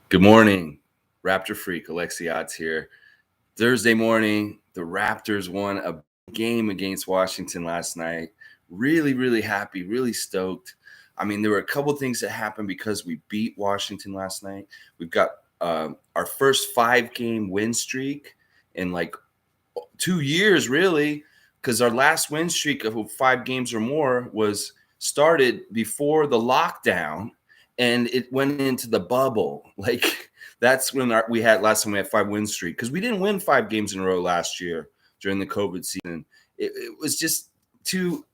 Good morning, Raptor Freak. Alexiot's here. Thursday morning, the Raptors won a game against Washington last night. Really, really happy, really stoked. I mean, there were a couple things that happened because we beat Washington last night. We've got our first 5-game win streak in like 2 years, really, because our last win streak of 5 games or more was started before the lockdown, and it went into the bubble. Like that's when we had last time we had 5 win streak, because we didn't win 5 games in a row last year during the COVID season. It was just too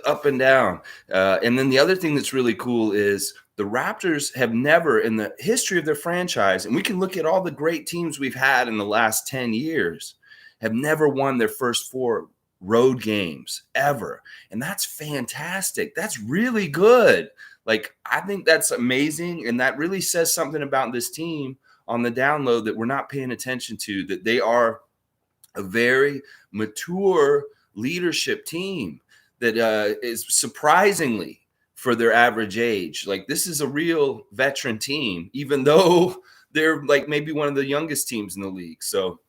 up and down. And then the other thing that's really cool is the Raptors have never in the history of their franchise, and we can look at all the great teams we've had in the last 10 years, have never won their first 4 road games ever. And that's fantastic. That's really good. Like, I think that's amazing. And that really says something about this team on the download that we're not paying attention to, that they are a very mature leadership team that is surprisingly, for their average age, like this is a real veteran team, even though they're like maybe one of the youngest teams in the league. So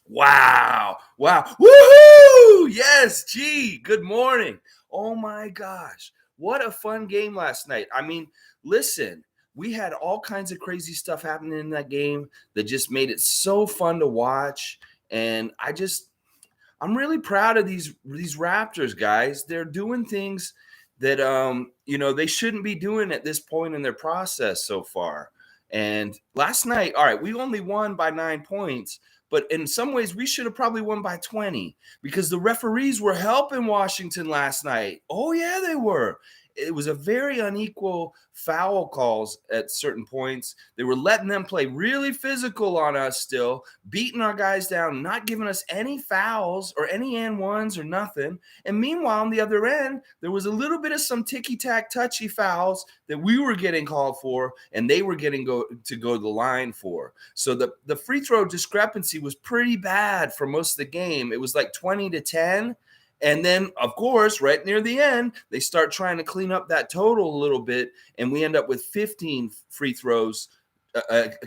wow. Woohoo! Yes, gee, good morning. Oh my gosh. What a fun game last night. I mean, listen, we had all kinds of crazy stuff happening in that game that just made it so fun to watch. And I'm really proud of these Raptors guys. They're doing things that they shouldn't be doing at this point in their process so far. And last night, all right, we only won by 9 points, but in some ways we should have probably won by 20 because the referees were helping Washington last night. Oh yeah, they were. It was a very unequal foul calls at certain points. They were letting them play really physical on us still, beating our guys down, not giving us any fouls or any and ones or nothing. And meanwhile, on the other end, there was a little bit of some ticky-tack touchy fouls that we were getting called for and they were getting to go to the line for. So the free throw discrepancy was pretty bad for most of the game. It was like 20-10. And then, of course, right near the end, they start trying to clean up that total a little bit, and we end up with 15 free throws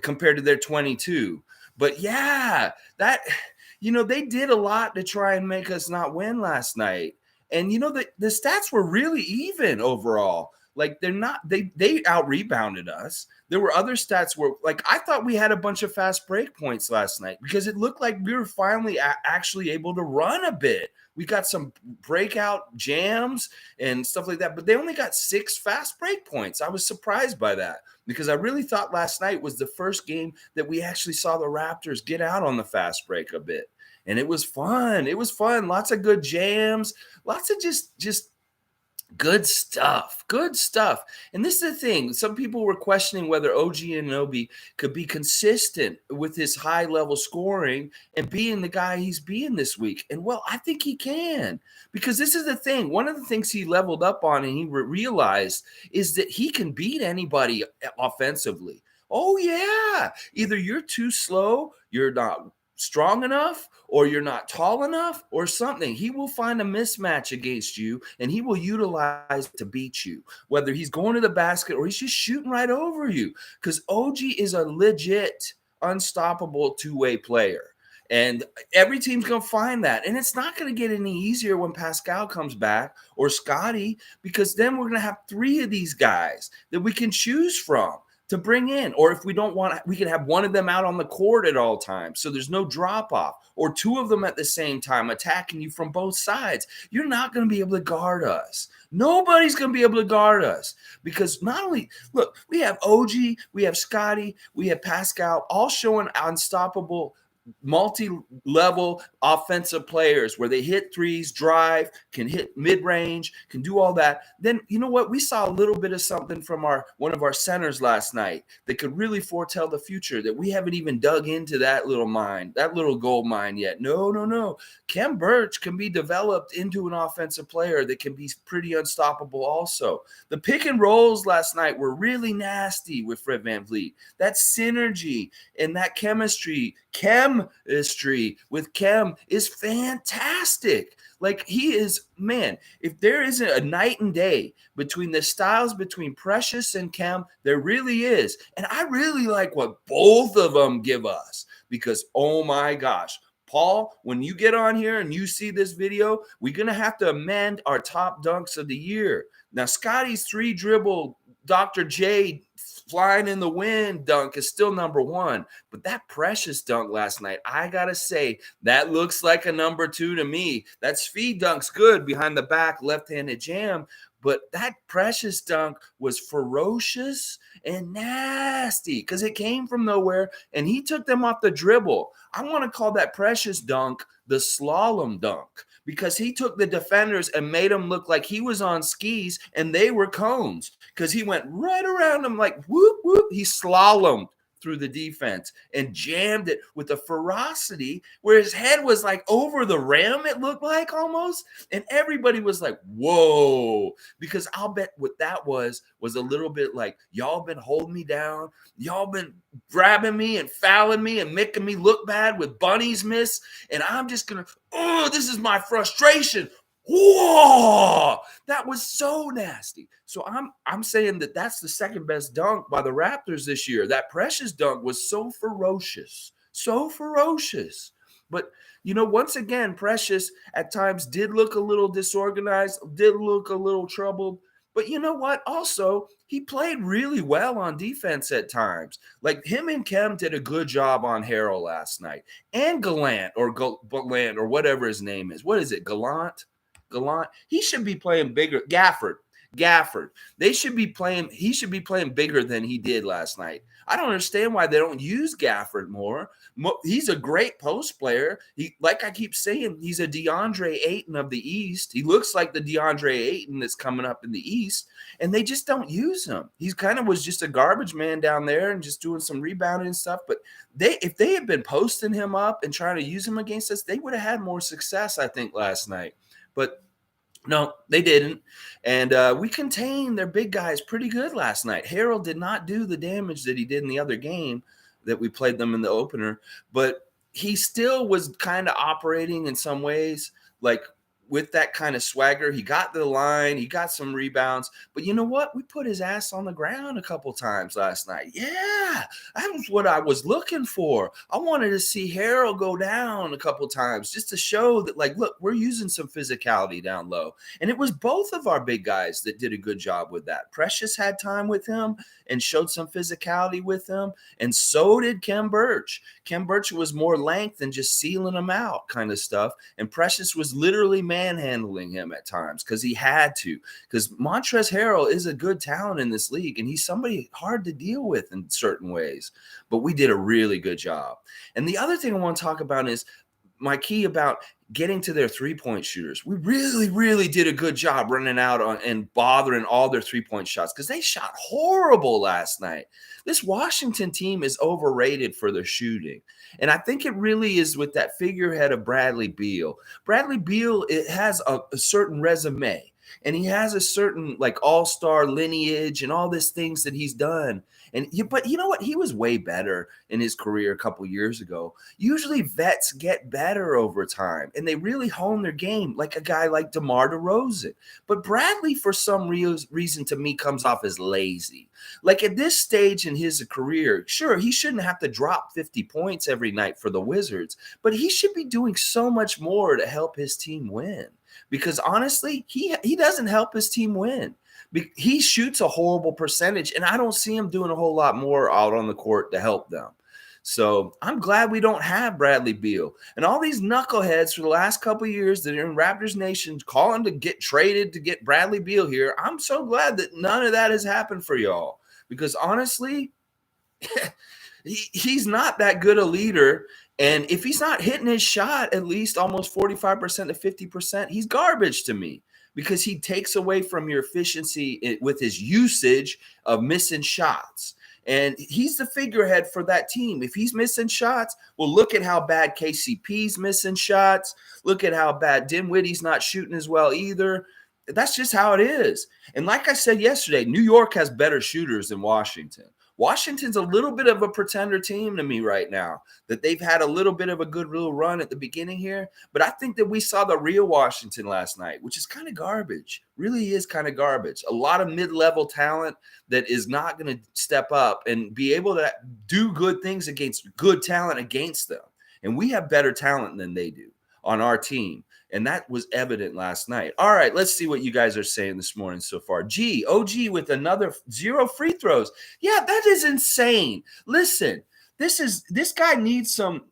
compared to their 22. But yeah, they did a lot to try and make us not win last night. And the stats were really even overall. Like they out rebounded us. There were other stats where, like, I thought we had a bunch of fast break points last night because it looked like we were finally actually able to run a bit. We got some breakout jams and stuff like that, but they only got 6 fast break points. I was surprised by that because I really thought last night was the first game that we actually saw the Raptors get out on the fast break a bit. And it was fun. It was fun. Lots of good jams, lots of just good stuff. And this is the thing. Some people were questioning whether OG Anunoby could be consistent with his high level scoring and being the guy he's being this week. And well, I think he can, because this is the thing. One of the things he leveled up on and he realized is that he can beat anybody offensively. Oh yeah. Either you're too slow, you're not strong enough, or you're not tall enough, or something. He will find a mismatch against you and he will utilize it to beat you, whether he's going to the basket or he's just shooting right over you, because OG is a legit unstoppable two-way player. And every team's going to find that. And it's not going to get any easier when Pascal comes back or Scotty, because then we're going to have 3 of these guys that we can choose from to bring in. Or if we don't want, we can have one of them out on the court at all times, so there's no drop off, or 2 of them at the same time attacking you from both sides. You're not going to be able to guard us. Nobody's going to be able to guard us, because not only, look, we have OG, we have Scotty, we have Pascal, all showing unstoppable multi-level offensive players where they hit threes, drive, can hit mid-range, can do all that. Then you know what? We saw a little bit of something from one of our centers last night that could really foretell the future, that we haven't even dug into that little mine, that little gold mine yet. No. Kem Birch can be developed into an offensive player that can be pretty unstoppable also. The pick and rolls last night were really nasty with Fred Van Vleet. That synergy and that chemistry chemistry with Kem is fantastic. Like he is, man, if there isn't a night and day between the styles between Precious and Kem, there really is. And I really like what both of them give us because, oh my gosh, Paul, when you get on here and you see this video, we're going to have to amend our top dunks of the year. Now, Scotty's 3-dribble Dr. J flying in the wind dunk is still number one. But that Precious dunk last night, I got to say, that looks like a number 2 to me. That speed dunk's good behind the back, left-handed jam. But that Precious dunk was ferocious and nasty because it came from nowhere, and he took them off the dribble. I want to call that Precious dunk the slalom dunk because he took the defenders and made them look like he was on skis and they were cones because he went right around them like whoop, whoop. He slalomed through the defense and jammed it with a ferocity where his head was like over the rim, it looked like almost. And everybody was like, whoa, because I'll bet what that was a little bit like, y'all been holding me down. Y'all been grabbing me and fouling me and making me look bad with bunnies miss. And I'm just going to, oh, this is my frustration. Whoa, that was so nasty. So I'm saying that that's the second best dunk by the Raptors this year. That Precious dunk was so ferocious, so ferocious. But, you know, once again, Precious at times did look a little disorganized, did look a little troubled. But you know what? Also, he played really well on defense at times. Like him and Kem did a good job on Harrell last night. And Gallant or whatever his name is. What is it? Gallant? He should be playing bigger. Gafford. He should be playing bigger than he did last night. I don't understand why they don't use Gafford more. He's a great post player. Like I keep saying, he's a DeAndre Ayton of the East. He looks like the DeAndre Ayton that's coming up in the East, and they just don't use him. He's kind of was just a garbage man down there and just doing some rebounding and stuff. But if they had been posting him up and trying to use him against us, they would have had more success, I think, last night. But no, they didn't. And we contained their big guys pretty good last night. Harrell did not do the damage that he did in the other game that we played them in the opener, but he still was kind of operating in some ways like with that kind of swagger. He got the line, he got some rebounds, but you know what? We put his ass on the ground a couple times last night. Yeah, that was what I was looking for. I wanted to see Harrell go down a couple times just to show that, like, look, we're using some physicality down low. And it was both of our big guys that did a good job with that. Precious had time with him and showed some physicality with him, and so did Kem Birch. Kem Birch was more length and just sealing him out kind of stuff, and Precious was literally manhandling him at times because he had to, because Montrezl Harrell is a good talent in this league, and he's somebody hard to deal with in certain ways, but we did a really good job. And the other thing I want to talk about is my key about getting to their three-point shooters. We really, really did a good job running out on and bothering all their three-point shots because they shot horrible last night. This Washington team is overrated for their shooting. And I think it really is with that figurehead of Bradley Beal. Bradley Beal, it has a certain resume, and he has a certain like all-star lineage and all these things that he's done. But you know what? He was way better in his career a couple years ago. Usually vets get better over time, and they really hone their game like a guy like DeMar DeRozan. But Bradley, for some reason, to me, comes off as lazy. Like at this stage in his career, sure, he shouldn't have to drop 50 points every night for the Wizards, but he should be doing so much more to help his team win. Because honestly, he doesn't help his team win. He shoots a horrible percentage, and I don't see him doing a whole lot more out on the court to help them. So I'm glad we don't have Bradley Beal. And all these knuckleheads for the last couple of years that are in Raptors Nation calling to get traded to get Bradley Beal here, I'm so glad that none of that has happened for y'all. Because honestly, he's not that good a leader. And if he's not hitting his shot at least almost 45% to 50%, he's garbage to me. Because he takes away from your efficiency with his usage of missing shots. And he's the figurehead for that team. If he's missing shots, well, look at how bad KCP's missing shots. Look at how bad Dinwiddie's not shooting as well either. That's just how it is. And like I said yesterday, New York has better shooters than Washington. Washington's a little bit of a pretender team to me right now, that they've had a little bit of a good little run at the beginning here. But I think that we saw the real Washington last night, which is kind of garbage, really is kind of garbage. A lot of mid-level talent that is not going to step up and be able to do good things against good talent against them. And we have better talent than they do on our team. And that was evident last night. All right, let's see what you guys are saying this morning so far. OG with another 0 free throws. Yeah, that is insane. Listen, this guy needs some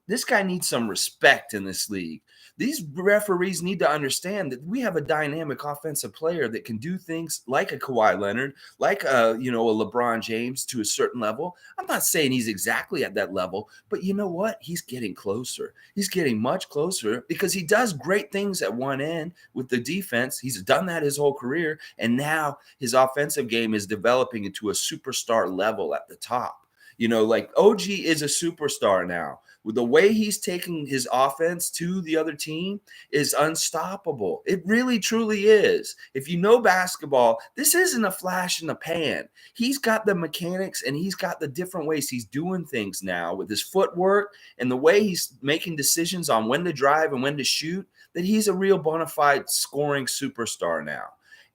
respect in this league. These referees need to understand that we have a dynamic offensive player that can do things like a Kawhi Leonard, like a LeBron James to a certain level. I'm not saying he's exactly at that level, but you know what? He's getting closer. He's getting much closer because he does great things at one end with the defense. He's done that his whole career, and now his offensive game is developing into a superstar level at the top. Like OG is a superstar now. With the way he's taking his offense to the other team is unstoppable. It really, truly is. If you know basketball, this isn't a flash in the pan. He's got the mechanics and he's got the different ways he's doing things now with his footwork and the way he's making decisions on when to drive and when to shoot, that he's a real bona fide scoring superstar now.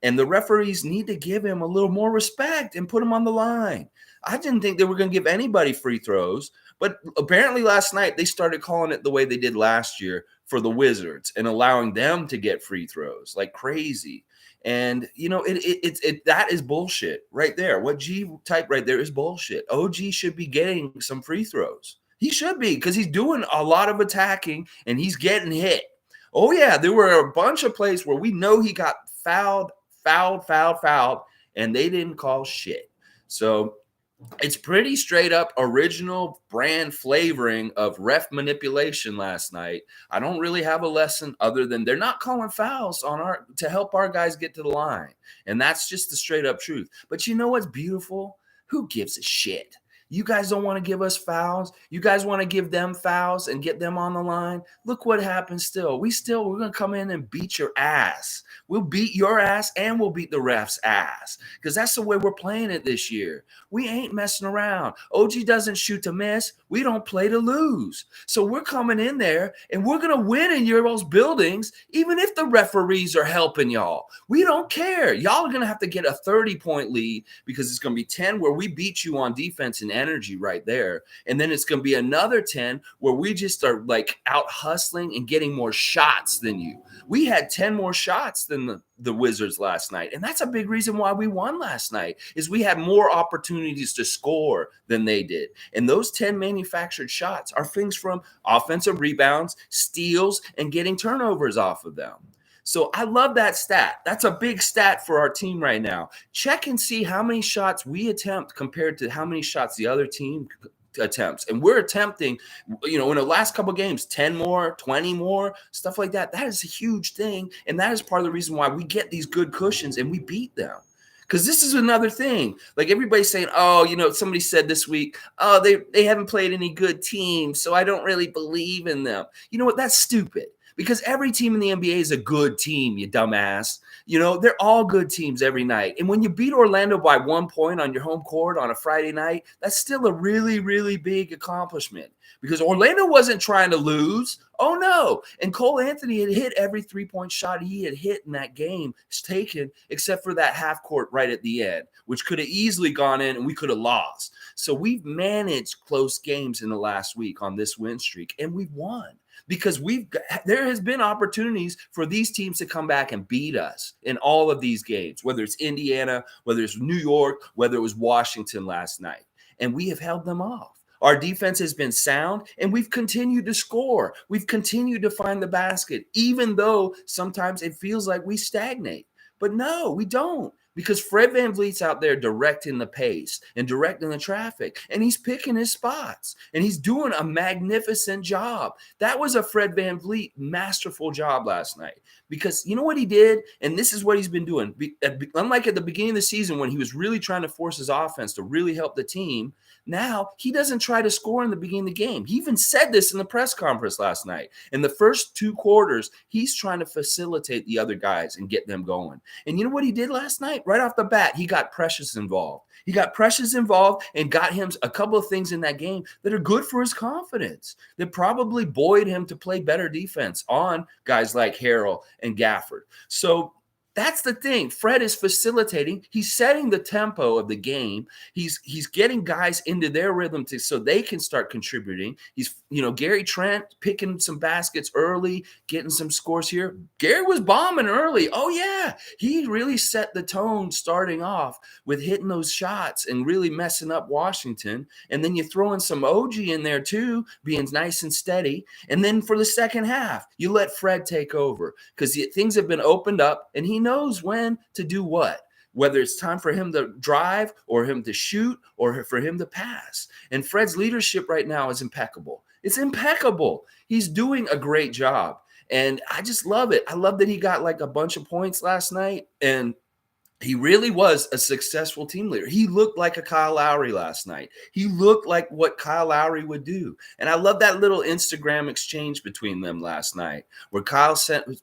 And the referees need to give him a little more respect and put him on the line. I didn't think they were going to give anybody free throws, but apparently last night they started calling it the way they did last year for the Wizards and allowing them to get free throws like crazy. And, that is bullshit right there. What G typed right there is bullshit. OG should be getting some free throws. He should be, because he's doing a lot of attacking and he's getting hit. Oh, yeah, there were a bunch of plays where we know he got fouled, and they didn't call shit. So it's pretty straight up original brand flavoring of ref manipulation last night. I don't really have a lesson other than they're not calling fouls to help our guys get to the line. And that's just the straight up truth. But you know what's beautiful? Who gives a shit? You guys don't want to give us fouls. You guys want to give them fouls and get them on the line. Look what happens still. We're going to come in and beat your ass. We'll beat your ass and we'll beat the ref's ass, because that's the way we're playing it this year. We ain't messing around. OG doesn't shoot to miss. We don't play to lose. So we're coming in there and we're going to win in your buildings, even if the referees are helping y'all. We don't care. Y'all are going to have to get a 30-point lead, because it's going to be 10 where we beat you on defense and energy right there. And then it's going to be another 10 where we just are like out hustling and getting more shots than you. We had 10 more shots than the Wizards last night. And that's a big reason why we won last night, is we had more opportunities to score than they did. And those 10 manufactured shots are things from offensive rebounds, steals, and getting turnovers off of them. So I love that stat. That's a big stat for our team right now. Check and see how many shots we attempt compared to how many shots the other team attempts. And we're attempting, in the last couple of games, 10 more, 20 more, stuff like that. That is a huge thing. And that is part of the reason why we get these good cushions and we beat them. Because this is another thing. Like everybody's saying, somebody said this week, they haven't played any good teams, so I don't really believe in them. You know what? That's stupid. Because every team in the NBA is a good team, you dumbass. They're all good teams every night. And when you beat Orlando by 1 point on your home court on a Friday night, that's still a really, really big accomplishment. Because Orlando wasn't trying to lose. Oh, no. And Cole Anthony had hit every 3-point shot he had hit in that game. It's taken, except for that half court right at the end, which could have easily gone in and we could have lost. So we've managed close games in the last week on this win streak, and we've won. Because there has been opportunities for these teams to come back and beat us in all of these games, whether it's Indiana, whether it's New York, whether it was Washington last night. And we have held them off. Our defense has been sound, and we've continued to score. We've continued to find the basket, even though sometimes it feels like we stagnate. But no, we don't. Because Fred Van Vleet's out there directing the pace and directing the traffic, and he's picking his spots, and he's doing a magnificent job. That was a Fred Van Vleet masterful job last night, because you know what he did? And this is what he's been doing. Unlike at the beginning of the season when he was really trying to force his offense to really help the team, Now he doesn't try to score in the beginning of the game. He even said this in the press conference last night. In the first 2 quarters, he's trying to facilitate the other guys and get them going. And you know what he did last night? Right off the bat, he got Precious involved. He got Precious involved and got him a couple of things in that game that are good for his confidence, that probably buoyed him to play better defense on guys like Harrell and Gafford. So that's the thing. Fred is facilitating. He's setting the tempo of the game. He's getting guys into their rhythm so they can start contributing. He's, Gary Trent picking some baskets early, getting some scores here. Gary was bombing early. Oh, yeah. He really set the tone starting off with hitting those shots and really messing up Washington. And then you throw in some OG in there too, being nice and steady. And then for the second half, you let Fred take over because things have been opened up and he knows when to do what, whether it's time for him to drive or him to shoot or for him to pass. And Fred's leadership right now is impeccable. It's impeccable. He's doing a great job. And I just love it. I love that he got like a bunch of points last night. And he really was a successful team leader. He looked like a Kyle Lowry last night. He looked like what Kyle Lowry would do. And I love that little Instagram exchange between them last night where Kyle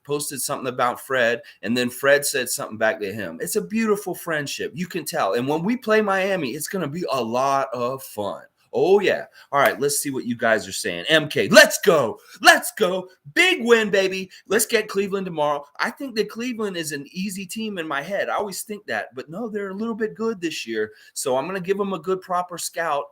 posted something about Fred and then Fred said something back to him. It's a beautiful friendship. You can tell. And when we play Miami, it's going to be a lot of fun. Oh, yeah. All right, let's see what you guys are saying. MK, let's go. Let's go. Big win, baby. Let's get Cleveland tomorrow. I think that Cleveland is an easy team in my head. I always think that. But no, they're a little bit good this year. So I'm going to give them a good, proper scout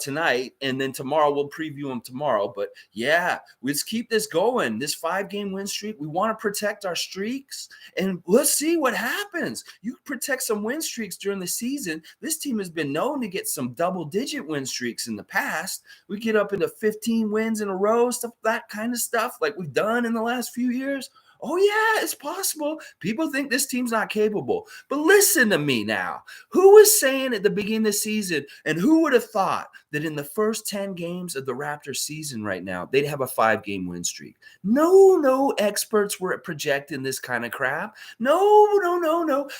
tonight, and then tomorrow we'll preview them tomorrow. But yeah, let's keep this going, this 5-game win streak. We want to protect our streaks, and let's see what happens. You protect some win streaks during the season. This team has been known to get some double-digit win streaks in the past. We get up into 15 wins in a row, stuff, that kind of stuff, like we've done in the last few years. Oh, yeah, it's possible. People think this team's not capable. But listen to me now. Who was saying at the beginning of the season, and who would have thought that in the first 10 games of the Raptors season right now, they'd have a 5-game win streak? No experts were projecting this kind of crap. No.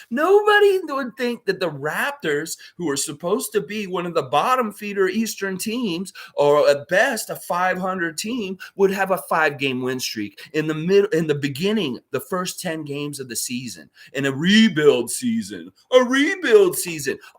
Nobody would think that the Raptors, who are supposed to be one of the bottom feeder Eastern teams, or at best a 500 team, would have a 5-game win streak in the beginning, the first 10 games of the season, in a rebuild season.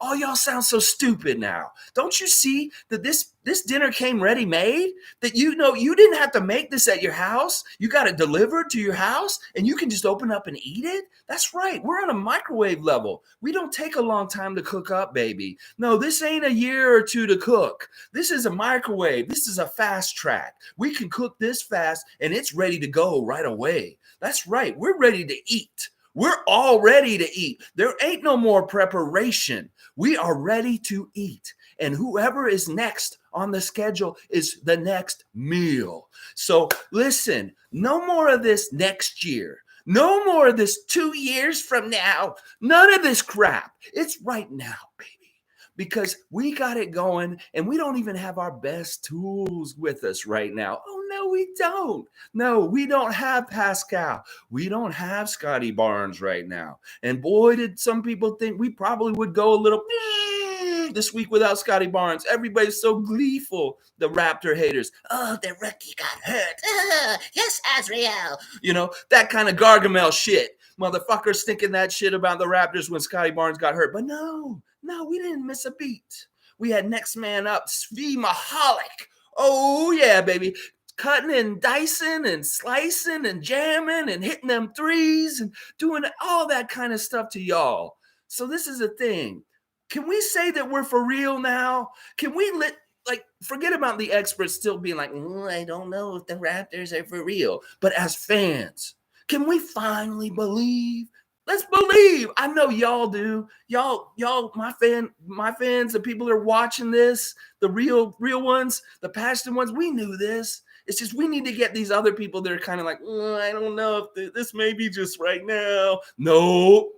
Oh, y'all sound so stupid now. Don't you see that this dinner came ready-made? That you didn't have to make this at your house. You got it delivered to your house, and you can just open up and eat it? That's right. We're on a microwave level. We don't take a long time to cook up, baby. No, this ain't a year or two to cook. This is a microwave. This is a fast track. We can cook this fast, and it's ready to go right away. That's right. We're ready to eat. We're all ready to eat. There ain't no more preparation. We are ready to eat. And whoever is next on the schedule is the next meal. So listen, no more of this next year. No more of this 2 years from now. None of this crap. It's right now, baby. Because we got it going, and we don't even have our best tools with us right now. Oh, no, we don't. No, we don't have Pascal. We don't have Scotty Barnes right now. And boy, did some people think we probably would go a little this week without Scotty Barnes. Everybody's so gleeful, the Raptor haters. Oh, the rookie got hurt. Yes, Azrael. That kind of Gargamel shit. Motherfuckers thinking that shit about the Raptors when Scotty Barnes got hurt. But no, we didn't miss a beat. We had next man up, Svi Mahalik. Oh, yeah, baby. Cutting and dicing and slicing and jamming and hitting them threes and doing all that kind of stuff to y'all. So this is a thing. Can we say that we're for real now? Can we forget about the experts still being like, I don't know if the Raptors are for real. But as fans, can we finally believe? Let's believe. I know y'all do. Y'all, my fans, the people that are watching this, the real ones, the passionate ones, we knew this. It's just we need to get these other people that are kind of like, I don't know if this may be just right now. No.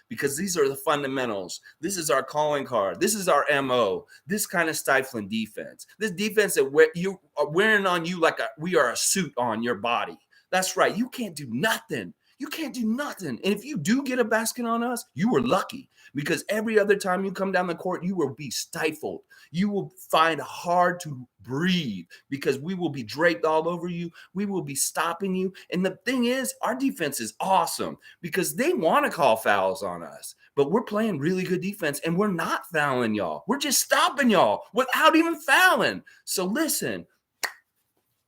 Because these are the fundamentals. This is our calling card. This is our MO. This kind of stifling defense. This defense that you are wearing on you like we are a suit on your body. That's right. You can't do nothing. You can't do nothing. And if you do get a basket on us, you were lucky because every other time you come down the court, you will be stifled. You will find hard to breathe because we will be draped all over you. We will be stopping you. And the thing is, our defense is awesome because they want to call fouls on us, but we're playing really good defense and we're not fouling y'all. We're just stopping y'all without even fouling. So listen,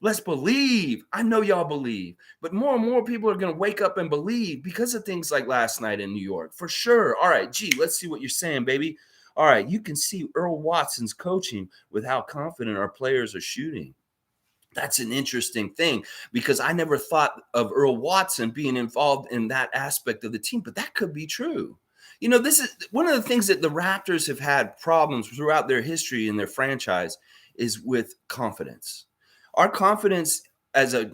let's believe. I know y'all believe, but more and more people are going to wake up and believe because of things like last night in New York, for sure. All right, G, let's see what you're saying, baby. All right, you can see Earl Watson's coaching with how confident our players are shooting. That's an interesting thing because I never thought of Earl Watson being involved in that aspect of the team, but that could be true. You know, this is one of the things that the Raptors have had problems throughout their history in their franchise is with confidence. Our confidence as a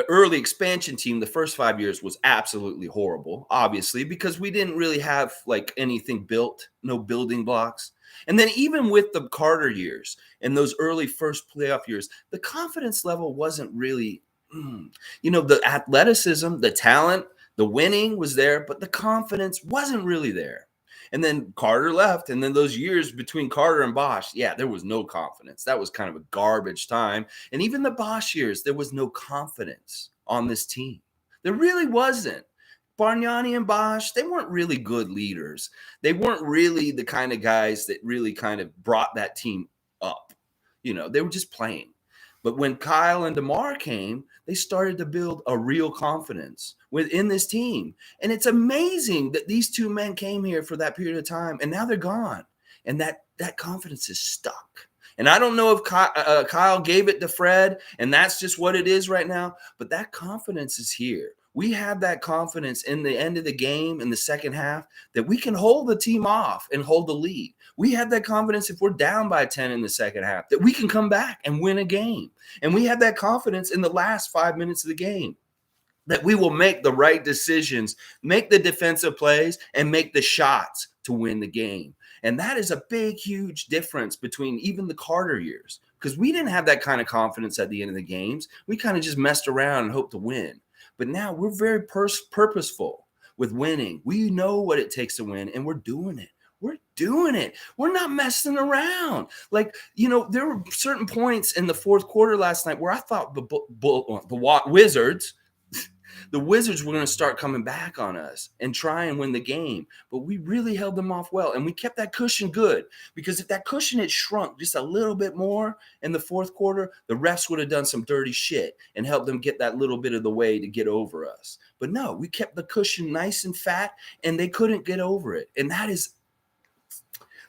early expansion team, the first 5 years was absolutely horrible, obviously, because we didn't really have like anything built, no building blocks. And then even with the Carter years and those early first playoff years, the confidence level wasn't really, the athleticism, the talent, the winning was there, but the confidence wasn't really there. And then Carter left. And then those years between Carter and Bosch, yeah, there was no confidence. That was kind of a garbage time. And even the Bosch years, there was no confidence on this team. There really wasn't. Bargnani and Bosch, they weren't really good leaders. They weren't really the kind of guys that really kind of brought that team up. They were just playing. But when Kyle and DeMar came, they started to build a real confidence within this team. And it's amazing that these two men came here for that period of time, and now they're gone. And that confidence is stuck. And I don't know if Kyle gave it to Fred, and that's just what it is right now. But that confidence is here. We have that confidence in the end of the game, in the second half, that we can hold the team off and hold the lead. We have that confidence if we're down by 10 in the second half, that we can come back and win a game. And we have that confidence in the last 5 minutes of the game, that we will make the right decisions, make the defensive plays, and make the shots to win the game. And that is a big, huge difference between even the Carter years, because we didn't have that kind of confidence at the end of the games. We kind of just messed around and hoped to win. But now we're very purposeful with winning. We know what it takes to win, and we're doing it. We're doing it. We're not messing around. Like, there were certain points in the fourth quarter last night where I thought the Wizards were going to start coming back on us and try and win the game. But we really held them off well. And we kept that cushion good, because if that cushion had shrunk just a little bit more in the fourth quarter, the refs would have done some dirty shit and helped them get that little bit of the way to get over us. But no, we kept the cushion nice and fat, and they couldn't get over it. And that is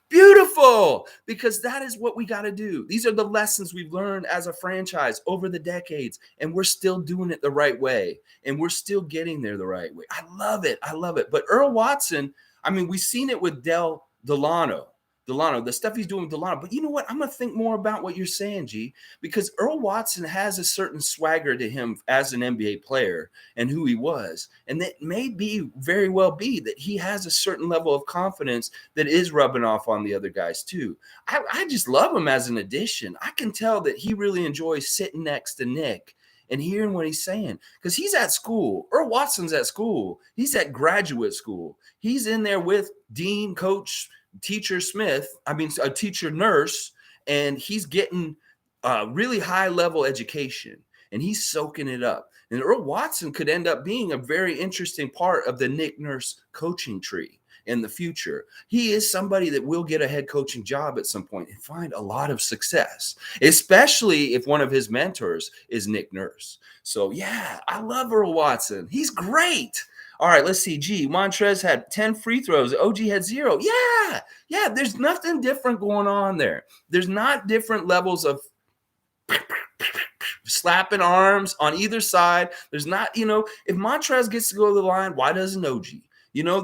beautiful, because that is what we got to do. These are the lessons we've learned as a franchise over the decades, and we're still doing it the right way, and we're still getting there the right way. I love it. I love it. But Earl Watson, we've seen it with Delano, the stuff he's doing with Delano. But you know what? I'm going to think more about what you're saying, G, because Earl Watson has a certain swagger to him as an NBA player and who he was. And that may very well be that he has a certain level of confidence that is rubbing off on the other guys too. I just love him as an addition. I can tell that he really enjoys sitting next to Nick and hearing what he's saying, because he's at school. Earl Watson's at school. He's at graduate school. He's in there with Dean, Coach, Teacher a teacher nurse, and he's getting really high level education, and he's soaking it up. And Earl Watson could end up being a very interesting part of the Nick Nurse coaching tree in the future. He is somebody that will get a head coaching job at some point and find a lot of success, especially if one of his mentors is Nick Nurse. So yeah, I love Earl Watson. He's great. All right, let's see. G, Montrez had 10 free throws. OG had 0. Yeah, there's nothing different going on there. There's not different levels of slapping arms on either side. There's not, if Montrez gets to go to the line, why doesn't OG?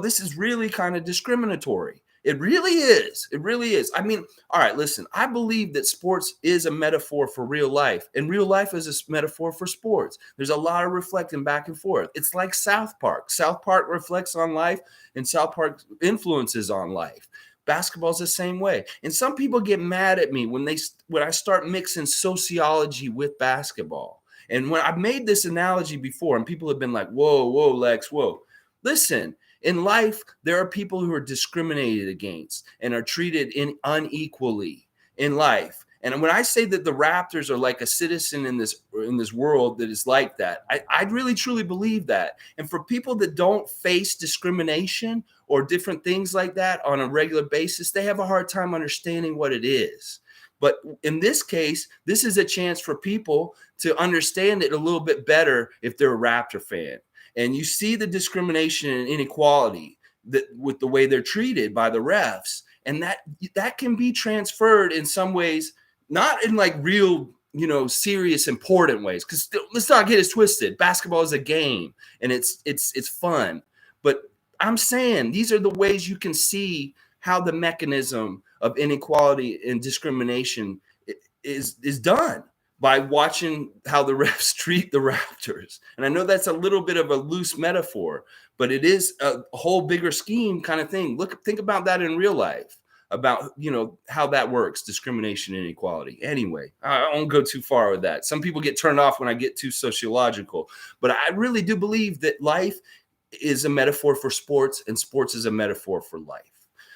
This is really kind of discriminatory. It really is. It really is. All right, listen, I believe that sports is a metaphor for real life, and real life is a metaphor for sports. There's a lot of reflecting back and forth. It's like South Park. South Park reflects on life, and South Park influences on life. Basketball's the same way. And some people get mad at me when I start mixing sociology with basketball. And when I've made this analogy before, and people have been like, whoa, Lex, whoa. Listen, In life, there are people who are discriminated against and are treated unequally in life. And when I say that the Raptors are like a citizen in this world that is like that, I really truly believe that. And for people that don't face discrimination or different things like that on a regular basis, they have a hard time understanding what it is. But in this case, this is a chance for people to understand it a little bit better if they're a Raptor fan. And you see the discrimination and inequality that with the way they're treated by the refs, and that can be transferred in some ways, not in like real, serious, important ways. Because let's not get it twisted. Basketball is a game, and it's fun. But I'm saying these are the ways you can see how the mechanism of inequality and discrimination is done by watching how the refs treat the Raptors. And I know that's a little bit of a loose metaphor, but it is a whole bigger scheme kind of thing. Think about that in real life, about, how that works, discrimination and inequality. Anyway, I won't go too far with that. Some people get turned off when I get too sociological, but I really do believe that life is a metaphor for sports and sports is a metaphor for life.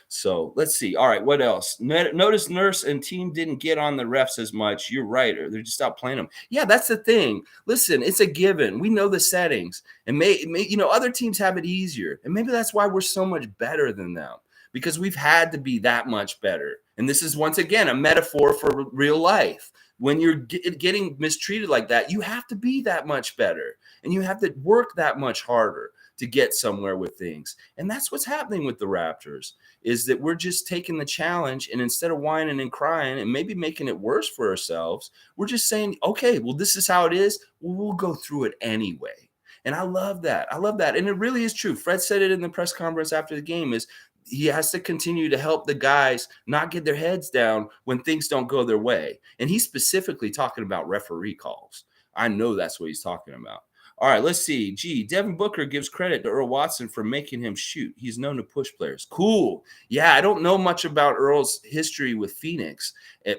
So let's see. All right, what else? Notice Nurse and team didn't get on the refs as much. You're right. Or they're just stopped playing them. Yeah, that's the thing. Listen, it's a given. We know the settings. And other teams have it easier. And maybe that's why we're so much better than them, because we've had to be that much better. And this is, once again, a metaphor for real life. When you're getting mistreated like that, you have to be that much better. And you have to work that much harder to get somewhere with things. And that's what's happening with the Raptors, is that we're just taking the challenge, and instead of whining and crying and maybe making it worse for ourselves, we're just saying, okay, well, this is how it is. Well, we'll go through it anyway. And I love that. And it really is true. Fred said it in the press conference after the game, is he has to continue to help the guys not get their heads down when things don't go their way. And he's specifically talking about referee calls. I know that's what he's talking about. All right, let's see. Devin Booker gives credit to Earl Watson for making him shoot. He's known to push players. Cool. Yeah, I don't know much about Earl's history with Phoenix,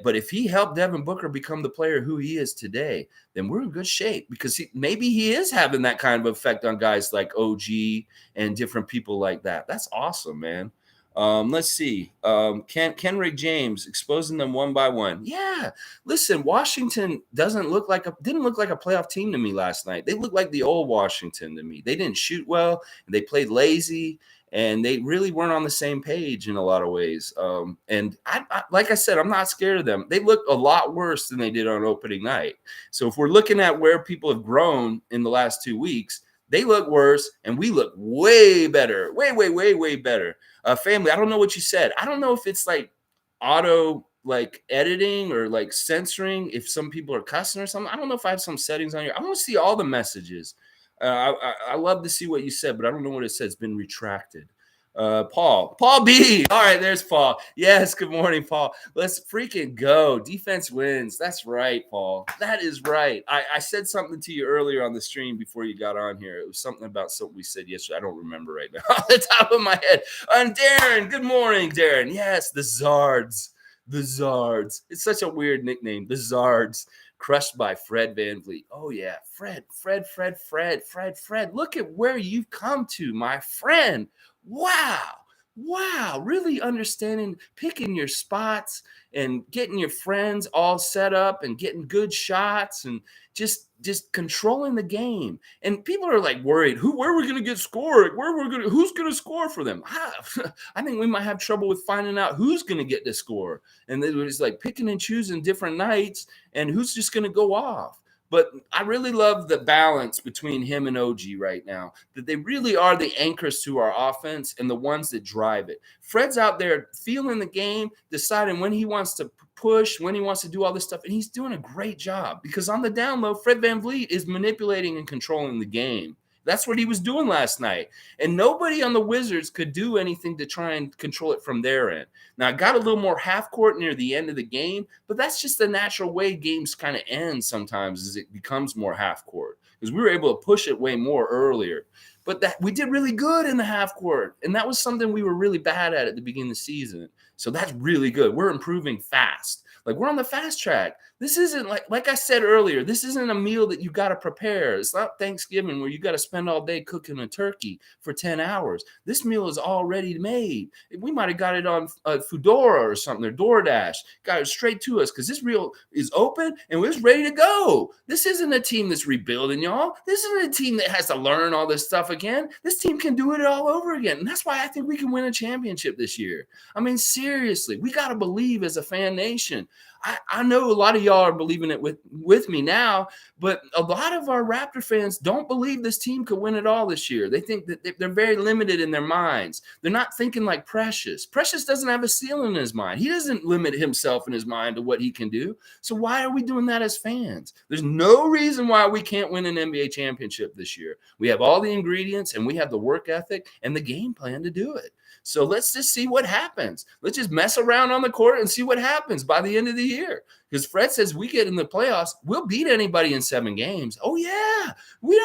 but if he helped Devin Booker become the player who he is today, then we're in good shape, because maybe he is having that kind of effect on guys like OG and different people like that. That's awesome, man. Let's see. Kenrick James exposing them one by one. Yeah. Listen, Washington didn't look like a playoff team to me last night. They looked like the old Washington to me. They didn't shoot well, and they played lazy, and they really weren't on the same page in a lot of ways. And I like I said, I'm not scared of them. They look a lot worse than they did on opening night. So if we're looking at where people have grown in the last 2 weeks, they look worse, and we look way better, way better. Family, I don't know what you said. I don't know if it's like auto like editing or like censoring if some people are cussing or something. I don't know if I have some settings on here. I want to see all the messages. I love to see what you said, but I don't know what it says. It's been retracted. Paul B. All right, there's Paul. Yes, good morning, Paul. Let's freaking go. Defense wins. That's right, Paul. That is right. I said something to you earlier on the stream before you got on here. It was something about something we said yesterday. I don't remember right now off the top of my head. And Darren, good morning, Darren. Yes, the Zards. The Zards. It's such a weird nickname. The Zards. Crushed by Fred Van Vleet. Oh, yeah. Fred. Look at where you've come to, my friend. Wow. Really understanding, picking your spots and getting your friends all set up and getting good shots and just controlling the game. And people are like worried, where are we going to get scored? Who's going to score for them? I think we might have trouble with finding out who's going to get the score. And they were just like picking and choosing different nights and who's just going to go off. But I really love the balance between him and OG right now, that they really are the anchors to our offense and the ones that drive it. Fred's out there feeling the game, deciding when he wants to push, when he wants to do all this stuff, and he's doing a great job, because on the down low, Fred Van Vleet is manipulating and controlling the game. That's what he was doing last night. And nobody on the Wizards could do anything to try and control it from their end. Now, I got a little more half court near the end of the game, but that's just the natural way games kind of end sometimes, as it becomes more half court, because we were able to push it way more earlier. But we did really good in the half court, and that was something we were really bad at the beginning of the season. So that's really good. We're improving fast. Like we're on the fast track. This isn't like I said earlier, this isn't a meal that you got to prepare. It's not Thanksgiving where you got to spend all day cooking a turkey for 10 hours. This meal is already made. We might have got it on Foodora or something, or DoorDash. Got it straight to us because this meal is open and we're ready to go. This isn't a team that's rebuilding, y'all. This isn't a team that has to learn all this stuff again. This team can do it all over again. And that's why I think we can win a championship this year. I mean, seriously, we got to believe as a fan nation. I know a lot of y'all are believing it with me now, but a lot of our Raptor fans don't believe this team could win it all this year. They think that they're very limited in their minds. They're not thinking like Precious. Precious doesn't have a ceiling in his mind. He doesn't limit himself in his mind to what he can do. So why are we doing that as fans? There's no reason why we can't win an NBA championship this year. We have all the ingredients and we have the work ethic and the game plan to do it. So let's just see what happens. Let's just mess around on the court and see what happens by the end of the year. Because Fred says we get in the playoffs, we'll beat anybody in 7 games. Oh yeah, we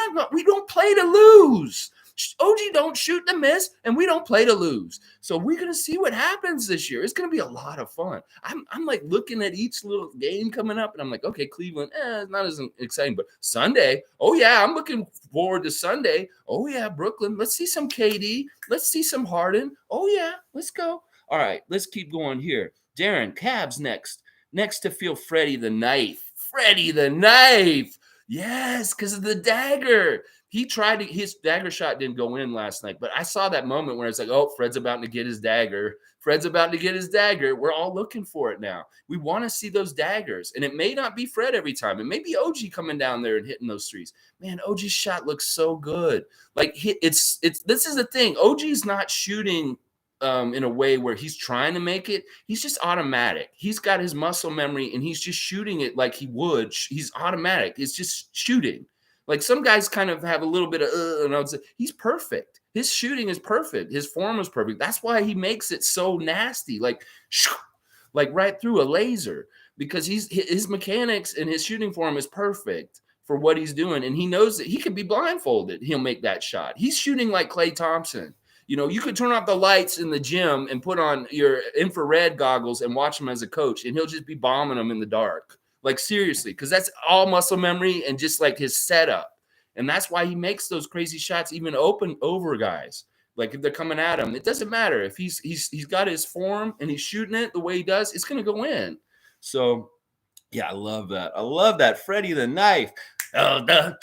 don't play to lose. OG don't shoot to miss, and we don't play to lose. So we're gonna see what happens this year. It's gonna be a lot of fun. I'm like looking at each little game coming up, and I'm like, okay, Cleveland, it's not as exciting, but Sunday, oh yeah, I'm looking forward to Sunday. Oh yeah, Brooklyn. Let's see some KD. Let's see some Harden. Oh yeah, let's go. All right, let's keep going here. Darren, Cavs next. Next to feel Freddie the Knife. Freddie the Knife. Yes, because of the dagger. He tried to, his dagger shot didn't go in last night, but I saw that moment where it's like, oh, Fred's about to get his dagger. Fred's about to get his dagger. We're all looking for it now. We want to see those daggers. And it may not be Fred every time. It may be OG coming down there and hitting those threes. Man, OG's shot looks so good. Like this is the thing. OG's not shooting in a way where he's trying to make it. He's just automatic. He's got his muscle memory and he's just shooting it like he would. He's automatic. It's just shooting. Like some guys kind of have a little bit of, and I would say he's perfect. His shooting is perfect. His form is perfect. That's why he makes it so nasty, like right through a laser, because his mechanics and his shooting form is perfect for what he's doing. And he knows that he can be blindfolded. He'll make that shot. He's shooting like Klay Thompson. You know, you could turn off the lights in the gym and put on your infrared goggles and watch him as a coach, and he'll just be bombing them in the dark. Like, seriously, because that's all muscle memory and just like his setup. And that's why he makes those crazy shots even open over guys. Like if they're coming at him, it doesn't matter. If he's got his form and he's shooting it the way he does, it's going to go in. So, yeah, I love that. I love that. Freddie the Knife. Oh, no,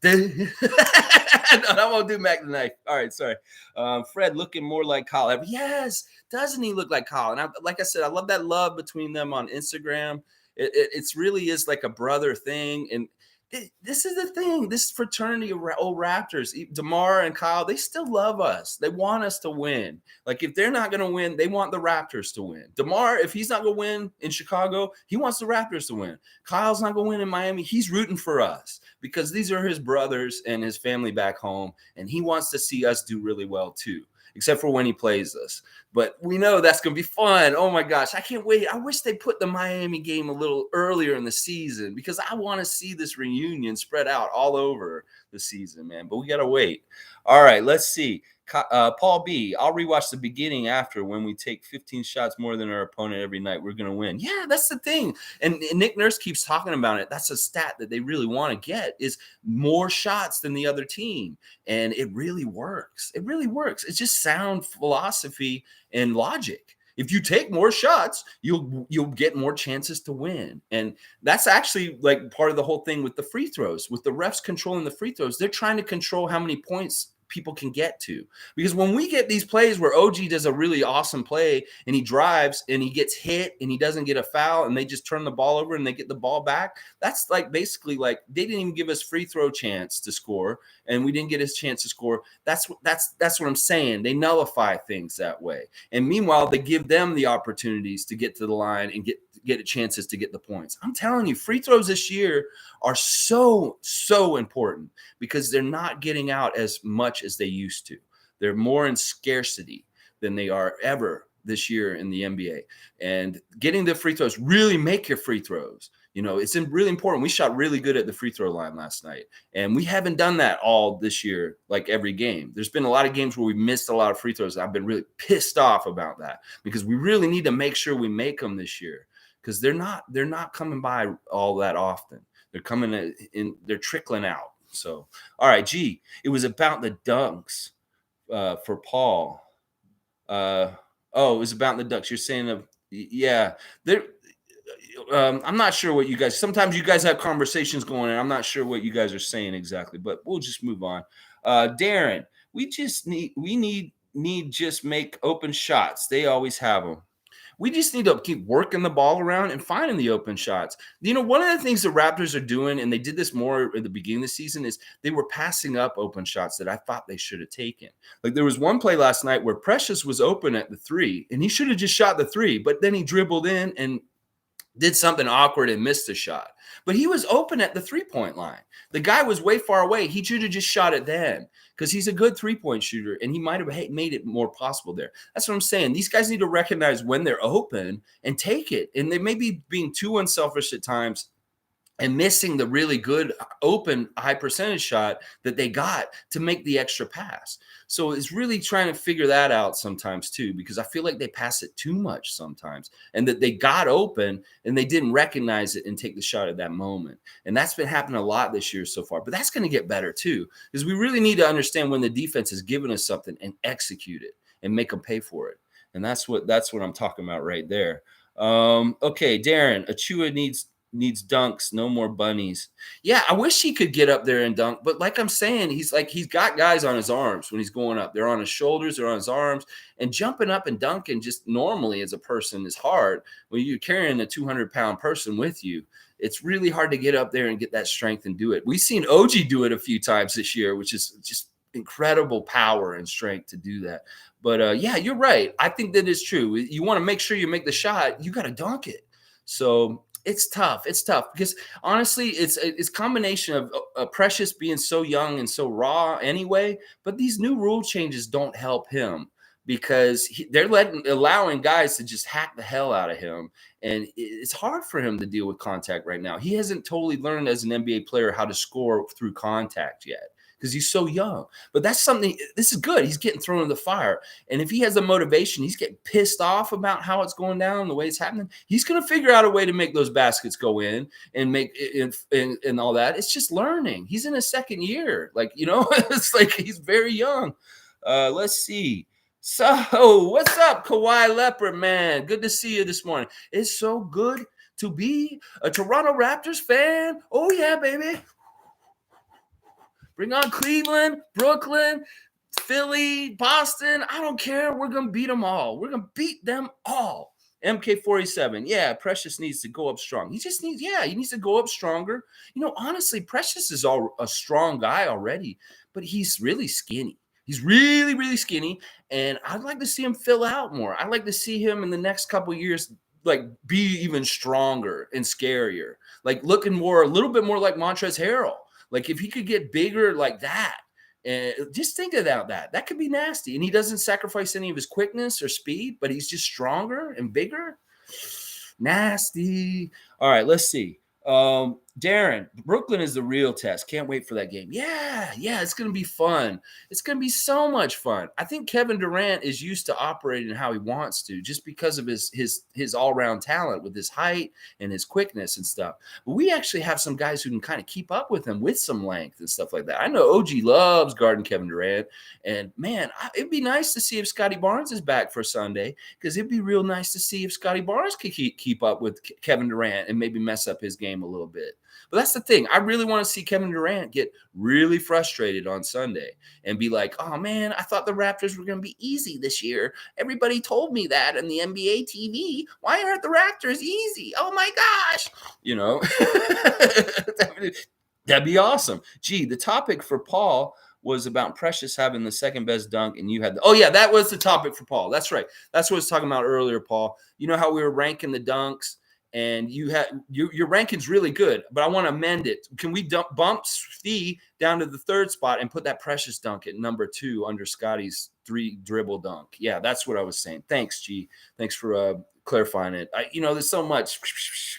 I won't do Mac the Knife. All right, sorry. Fred looking more like Kyle. Yes, doesn't he look like Kyle? And like I said, I love that love between them on Instagram. It's really is like a brother thing. And this is the thing. This fraternity of old Raptors, DeMar and Kyle, they still love us. They want us to win. Like if they're not going to win, they want the Raptors to win. DeMar, if he's not going to win in Chicago, he wants the Raptors to win. Kyle's not going to win in Miami. He's rooting for us because these are his brothers and his family back home. And he wants to see us do really well too, except for when he plays us. But we know that's going to be fun. Oh, my gosh. I can't wait. I wish they put the Miami game a little earlier in the season because I want to see this reunion spread out all over the season, man. But we got to wait. All right, let's see. Paul B, I'll rewatch the beginning after when we take 15 shots more than our opponent every night. We're going to win. Yeah, that's the thing. And Nick Nurse keeps talking about it. That's a stat that they really want to get is more shots than the other team. And it really works. It really works. It's just sound philosophy and logic. If you take more shots, you'll get more chances to win. And that's actually like part of the whole thing with the free throws. With the refs controlling the free throws, they're trying to control how many points people can get to. Because when we get these plays where OG does a really awesome play and he drives and he gets hit and he doesn't get a foul and they just turn the ball over and they get the ball back, that's like basically like they didn't even give us free throw chance to score and we didn't get his chance to score. That's what I'm saying. They nullify things that way. And meanwhile, they give them the opportunities to get to the line and get chances to get the points. I'm telling you, free throws this year are so important because they're not getting out as much as they used to. They're more in scarcity than they are ever this year in the NBA. And getting the free throws, really make your free throws. It's really important. We shot really good at the free throw line last night, and we haven't done that all this year, like every game. There's been a lot of games where we missed a lot of free throws. I've been really pissed off about that because we really need to make sure we make them this year because they're not coming by all that often. They're coming in, they're trickling out. So, all right, it was about the dunks for Paul. It was about the dunks. You're saying, yeah, they're. I'm not sure what you guys. Sometimes you guys have conversations going, and I'm not sure what you guys are saying exactly. But we'll just move on. Darren, we need just make open shots. They always have them. We just need to keep working the ball around and finding the open shots. One of the things the Raptors are doing, and they did this more at the beginning of the season, is they were passing up open shots that I thought they should have taken. Like there was one play last night where Precious was open at the 3, and he should have just shot the 3, but then he dribbled in and did something awkward and missed the shot. But he was open at the 3-point line. The guy was way far away. He should have just shot it then because he's a good 3-point shooter, and he might have made it more possible there. That's what I'm saying. These guys need to recognize when they're open and take it. And they may be being too unselfish at times and missing the really good open high percentage shot that they got to make the extra pass. So it's really trying to figure that out sometimes too, because I feel like they pass it too much sometimes and that they got open and they didn't recognize it and take the shot at that moment. And that's been happening a lot this year so far, but that's going to get better too, because we really need to understand when the defense is giving us something and execute it and make them pay for it. And that's what I'm talking about right there. Okay, Darren, Achua needs dunks, no more bunnies. Yeah, I wish he could get up there and dunk, but like I'm saying, he's got guys on his arms when he's going up. They're on his shoulders, they're on his arms, and jumping up and dunking just normally as a person is hard. When you're carrying a 200-pound person with you, it's really hard to get up there and get that strength and do it. We've seen OG do it a few times this year, which is just incredible power and strength to do that. But yeah, you're right. I think that is true. You want to make sure you make the shot, you got to dunk it. So it's tough. It's tough because honestly, it's a combination of Precious being so young and so raw anyway. But these new rule changes don't help him because they're allowing guys to just hack the hell out of him, and it's hard for him to deal with contact right now. He hasn't totally learned as an NBA player how to score through contact yet, because he's so young. But that's something, this is good. He's getting thrown in the fire. And if he has the motivation, he's getting pissed off about how it's going down, the way it's happening, he's going to figure out a way to make those baskets go in and make it and all that. It's just learning. He's in his second year. It's like he's very young. Let's see. So what's up, Kawhi Leopard, man? Good to see you this morning. It's so good to be a Toronto Raptors fan. Oh, yeah, baby. Bring on Cleveland, Brooklyn, Philly, Boston. I don't care. We're going to beat them all. We're going to beat them all. MK47. Yeah, Precious needs to go up strong. He needs to go up stronger. Honestly, Precious is a strong guy already, but he's really skinny. He's really, really skinny, and I'd like to see him fill out more. I'd like to see him in the next couple of years be even stronger and scarier, looking a little bit more like Montrezl Harrell. If he could get bigger like that, and just think about that. That could be nasty. And he doesn't sacrifice any of his quickness or speed, but he's just stronger and bigger. Nasty. All right, let's see. Darren, Brooklyn is the real test. Can't wait for that game. Yeah, it's going to be fun. It's going to be so much fun. I think Kevin Durant is used to operating how he wants to just because of his all-around talent with his height and his quickness and stuff. But we actually have some guys who can kind of keep up with him with some length and stuff like that. I know OG loves guarding Kevin Durant. And, man, it'd be nice to see if Scotty Barnes is back for Sunday, because it'd be real nice to see if Scotty Barnes could keep up with Kevin Durant and maybe mess up his game a little bit. But that's the thing. I really want to see Kevin Durant get really frustrated on Sunday and be like, oh, man, I thought the Raptors were going to be easy this year. Everybody told me that on the NBA TV. Why aren't the Raptors easy? Oh, my gosh. That'd be awesome. The topic for Paul was about Precious having the second best dunk, and you had that was the topic for Paul. That's right. That's what I was talking about earlier, Paul. You know how we were ranking the dunks? And you had your ranking's really good, but I want to amend it. Can we bump Steve down to the third spot and put that Precious dunk at number 2 under Scotty's 3 dribble dunk? Yeah, that's what I was saying. Thanks, G. Thanks for clarifying it. There's so much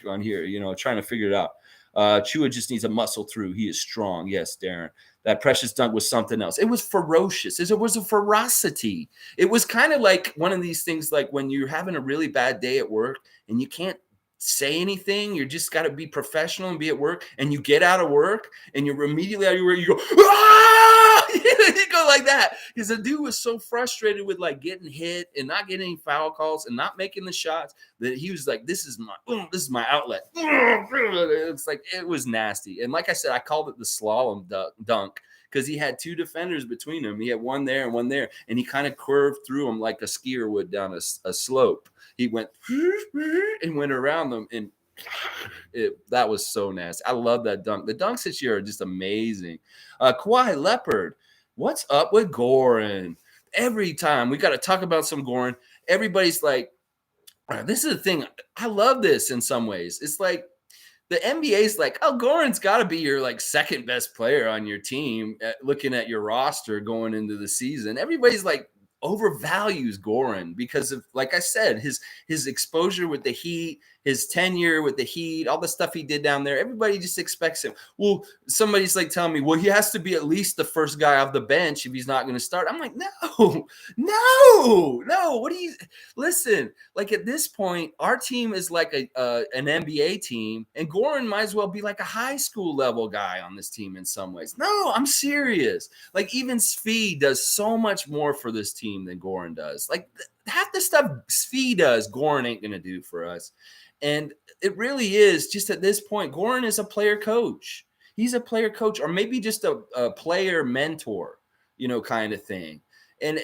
on here, trying to figure it out. Chua just needs a muscle through. He is strong. Yes, Darren. That precious dunk was something else. It was ferocious. It was a ferocity. It was kind of like one of these things, like when you're having a really bad day at work and you can't say anything. You just got to be professional and be at work. And you get out of work and you're immediately out of your work. You go, ah! You go like that. Because the dude was so frustrated with like getting hit and not getting any foul calls and not making the shots that he was like, this is my outlet. It's like, it was nasty. And like I said, I called it the slalom dunk because he had two defenders between him. He had one there and one there, and he kind of curved through them like a skier would down a slope. He went and went around them, and that was so nasty. I love that dunk. The dunks this year are just amazing. Kawhi Leopard, what's up with Goran? Every time we got to talk about some Goran, everybody's like, this is the thing. I love this in some ways. It's like the NBA's like, oh, Goran's got to be your like second best player on your team. Looking at your roster going into the season, everybody's like overvalues Goran because of, like I said, his exposure with the Heat, his tenure with the Heat, all the stuff he did down there. Everybody just expects him. Well, somebody's like telling me, well, he has to be at least the first guy off the bench if he's not going to start. I'm like, no. What do you listen? Like at this point, our team is like an NBA team, and Goran might as well be like a high school level guy on this team in some ways. No, I'm serious. Like even Svi does so much more for this team than Goran does. Like half the stuff Svi does, Goran ain't going to do for us. And it really is just at this point, Goran is a player coach. He's a player coach, or maybe just a player mentor, kind of thing. And,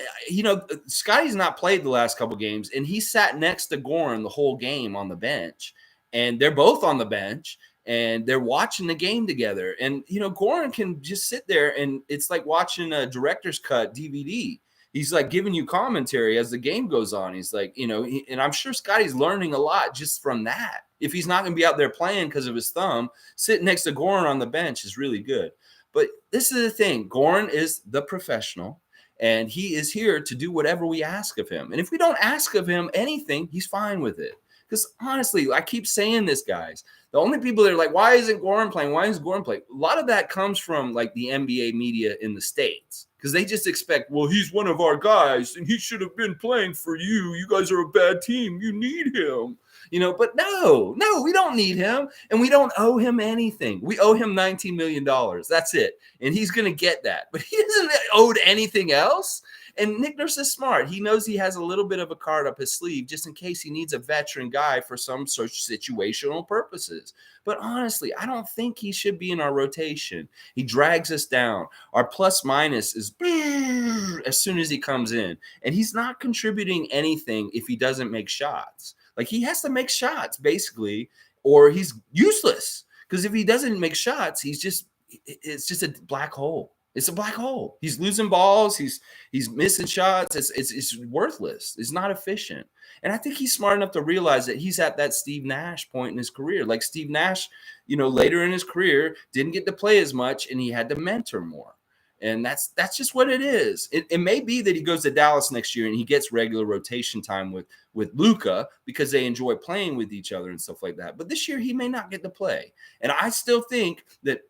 Scotty's not played the last couple games, and he sat next to Goran the whole game on the bench. And they're both on the bench, and they're watching the game together. And, Goran can just sit there, and it's like watching a director's cut DVD. He's like giving you commentary as the game goes on. He's like, and I'm sure Scotty's learning a lot just from that. If he's not going to be out there playing because of his thumb, sitting next to Goran on the bench is really good. But this is the thing. Goran is the professional, and he is here to do whatever we ask of him. And if we don't ask of him anything, he's fine with it. Because honestly, I keep saying this, guys. The only people that are like, why isn't Goran playing? Why isn't Goran playing? A lot of that comes from like the NBA media in the States. Because they just expect, well, he's one of our guys and he should have been playing for you. You guys are a bad team. You need him. But no, we don't need him. And we don't owe him anything. We owe him $19 million. That's it. And he's going to get that. But he isn't owed anything else. And Nick Nurse is smart. He knows he has a little bit of a card up his sleeve just in case he needs a veteran guy for some such situational purposes. But honestly, I don't think he should be in our rotation. He drags us down. Our plus minus is as soon as he comes in. And he's not contributing anything if he doesn't make shots. Like he has to make shots, basically, or he's useless. Because if he doesn't make shots, it's just a black hole. It's a black hole. He's losing balls. He's missing shots. It's worthless. It's not efficient. And I think he's smart enough to realize that he's at that Steve Nash point in his career. Like Steve Nash, later in his career, didn't get to play as much, and he had to mentor more. And that's just what it is. It may be that he goes to Dallas next year and he gets regular rotation time with Luka because they enjoy playing with each other and stuff like that. But this year he may not get to play. And I still think that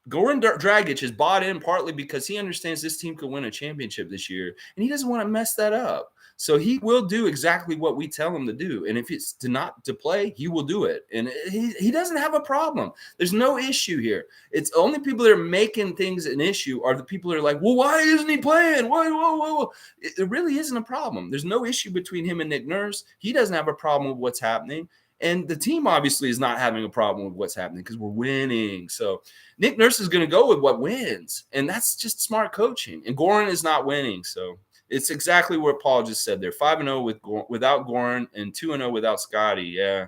Goran Dragic is bought in partly because he understands this team could win a championship this year, and he doesn't want to mess that up. So he will do exactly what we tell him to do. And if it's not to play, he will do it. And he doesn't have a problem. There's no issue here. It's only people that are making things an issue are the people that are like, well, why isn't he playing? Why? It really isn't a problem. There's no issue between him and Nick Nurse. He doesn't have a problem with what's happening. And the team obviously is not having a problem with what's happening because we're winning. So Nick Nurse is going to go with what wins. And that's just smart coaching. And Goran is not winning. So it's exactly what Paul just said there. 5-0 without Goran and 2-0 without Scotty. Yeah.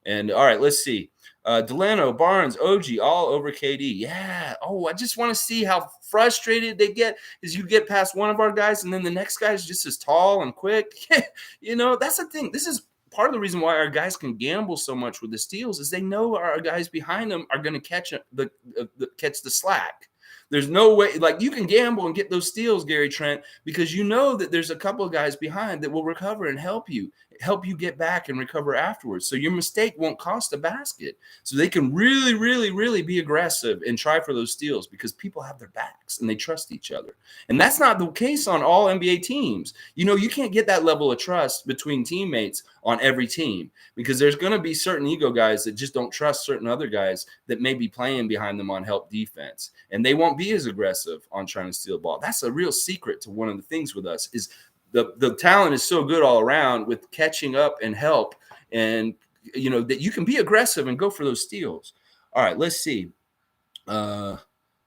And all right, let's see. Delano, Barnes, OG, all over KD. Yeah. Oh, I just want to see how frustrated they get as you get past one of our guys. And then the next guy is just as tall and quick. That's the thing. This is part of the reason why our guys can gamble so much with the steals is they know our guys behind them are going to catch the slack. There's no way, like you can gamble and get those steals, Gary Trent, because you know that there's a couple of guys behind that will recover and help you. help you get back and recover afterwards. So your mistake won't cost a basket. So they can really, really, really be aggressive and try for those steals because people have their backs and they trust each other. And that's not the case on all NBA teams. You can't get that level of trust between teammates on every team because there's going to be certain ego guys that just don't trust certain other guys that may be playing behind them on help defense. And they won't be as aggressive on trying to steal the ball. That's a real secret to one of the things with us is the talent is so good all around with catching up and help, and that you can be aggressive and go for those steals. All right, let's see. Without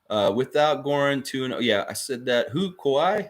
Goran 2-0. Yeah, I said that. Who Kawhi?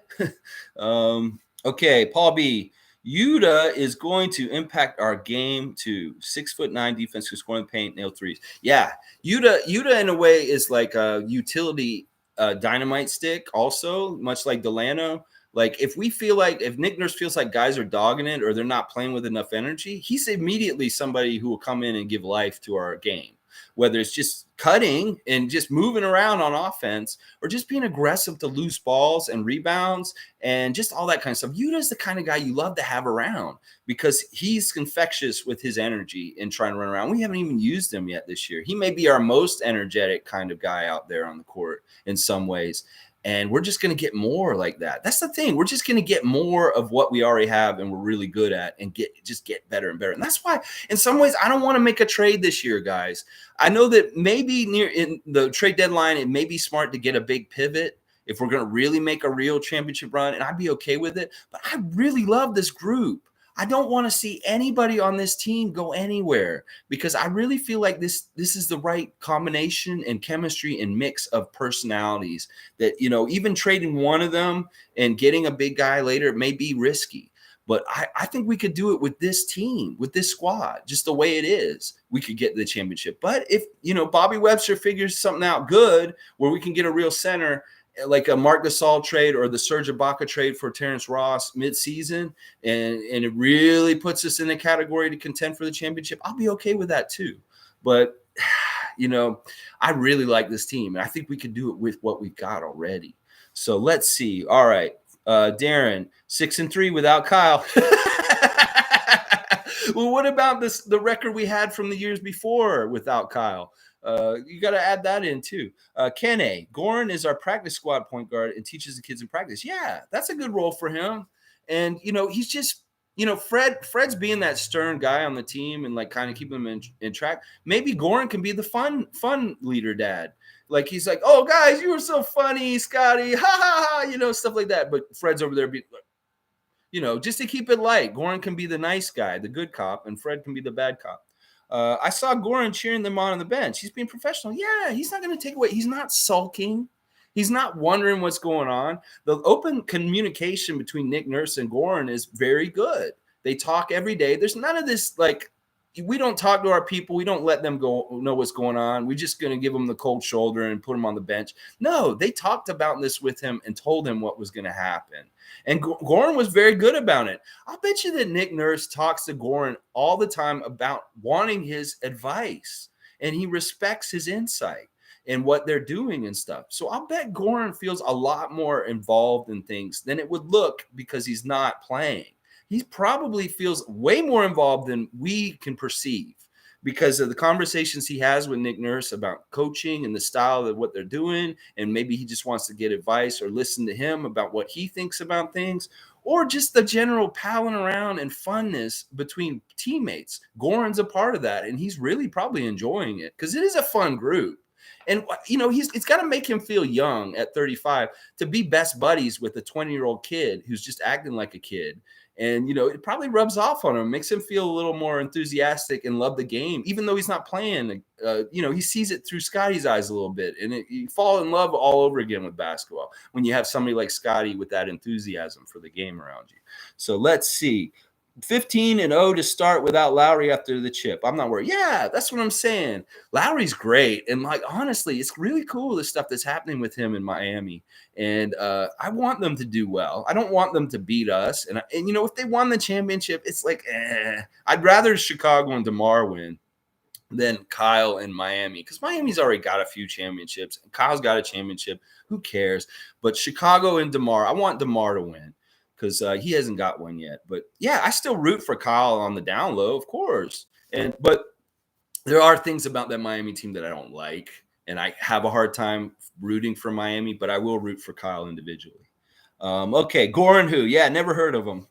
Okay, Paul B. Yuta is going to impact our game to 6'9" defense who score in the paint, nail threes. Yeah, Yuta in a way is like a utility dynamite stick, also much like Delano. Like if Nick Nurse feels like guys are dogging it or they're not playing with enough energy, he's immediately somebody who will come in and give life to our game. Whether it's just cutting and just moving around on offense or just being aggressive to loose balls and rebounds and just all that kind of stuff. Yuta's the kind of guy you love to have around because he's infectious with his energy and trying to run around. We haven't even used him yet this year. He may be our most energetic kind of guy out there on the court in some ways. And we're just going to get more like that. That's the thing. We're just going to get more of what we already have and we're really good at and get better and better. And that's why in some ways I don't want to make a trade this year, guys. I know that maybe near in the trade deadline, it may be smart to get a big pivot if we're going to really make a real championship run, and I'd be okay with it. But I really love this group. I don't want to see anybody on this team go anywhere because I really feel like this is the right combination and chemistry and mix of personalities that, even trading one of them and getting a big guy later may be risky. But I think we could do it with this team, with this squad, just the way it is. We could get the championship. But if, Bobby Webster figures something out good where we can get a real center, like a Marc Gasol trade or the Serge Ibaka trade for Terrence Ross midseason, and it really puts us in a category to contend for the championship, I'll be okay with that too. But, I really like this team, and I think we can do it with what we've got already. So let's see. All right. Darren, 6-3 without Kyle. Well, what about the record we had from the years before without Kyle? You got to add that in too. Kene, Goran is our practice squad point guard and teaches the kids in practice. Yeah, that's a good role for him. And, he's just, Fred's being that stern guy on the team and like kind of keeping them in track. Maybe Goran can be the fun leader dad. Like he's like, oh, guys, you were so funny, Scotty. Ha, ha, ha, stuff like that. But Fred's over there being just to keep it light. Goran can be the nice guy, the good cop, and Fred can be the bad cop. I saw Goran cheering them on the bench. He's being professional. Yeah, he's not going to take away. He's not sulking. He's not wondering what's going on. The open communication between Nick Nurse and Goran is very good. They talk every day. There's none of this like we don't talk to our people. We don't let them know what's going on. We're just going to give them the cold shoulder and put them on the bench. No, they talked about this with him and told him what was going to happen. And Goran was very good about it. I'll bet you that Nick Nurse talks to Goran all the time about wanting his advice, and he respects his insight and what they're doing and stuff. So I'll bet Goran feels a lot more involved in things than it would look because he's not playing. He probably feels way more involved than we can perceive because of the conversations he has with Nick Nurse about coaching and the style of what they're doing. And maybe he just wants to get advice or listen to him about what he thinks about things, or just the general palling around and funness between teammates. Goran's a part of that, and he's really probably enjoying it because it is a fun group. And, it's got to make him feel young at 35 to be best buddies with a 20-year-old kid who's just acting like a kid. And, it probably rubs off on him, makes him feel a little more enthusiastic and love the game, even though he's not playing. He sees it through Scotty's eyes a little bit, and you fall in love all over again with basketball when you have somebody like Scotty with that enthusiasm for the game around you. So let's see. 15-0 to start without Lowry after the chip. I'm not worried. Yeah, that's what I'm saying. Lowry's great. And honestly, it's really cool, the stuff that's happening with him in Miami. And I want them to do well. I don't want them to beat us. And if they won the championship, it's like, I'd rather Chicago and DeMar win than Kyle and Miami, because Miami's already got a few championships. Kyle's got a championship. Who cares? But Chicago and DeMar, I want DeMar to win. because he hasn't got one yet. But yeah, I still root for Kyle on the down low, of course. But there are things about that Miami team that I don't like, and I have a hard time rooting for Miami, but I will root for Kyle individually. Okay, Goran, who? Yeah, never heard of him.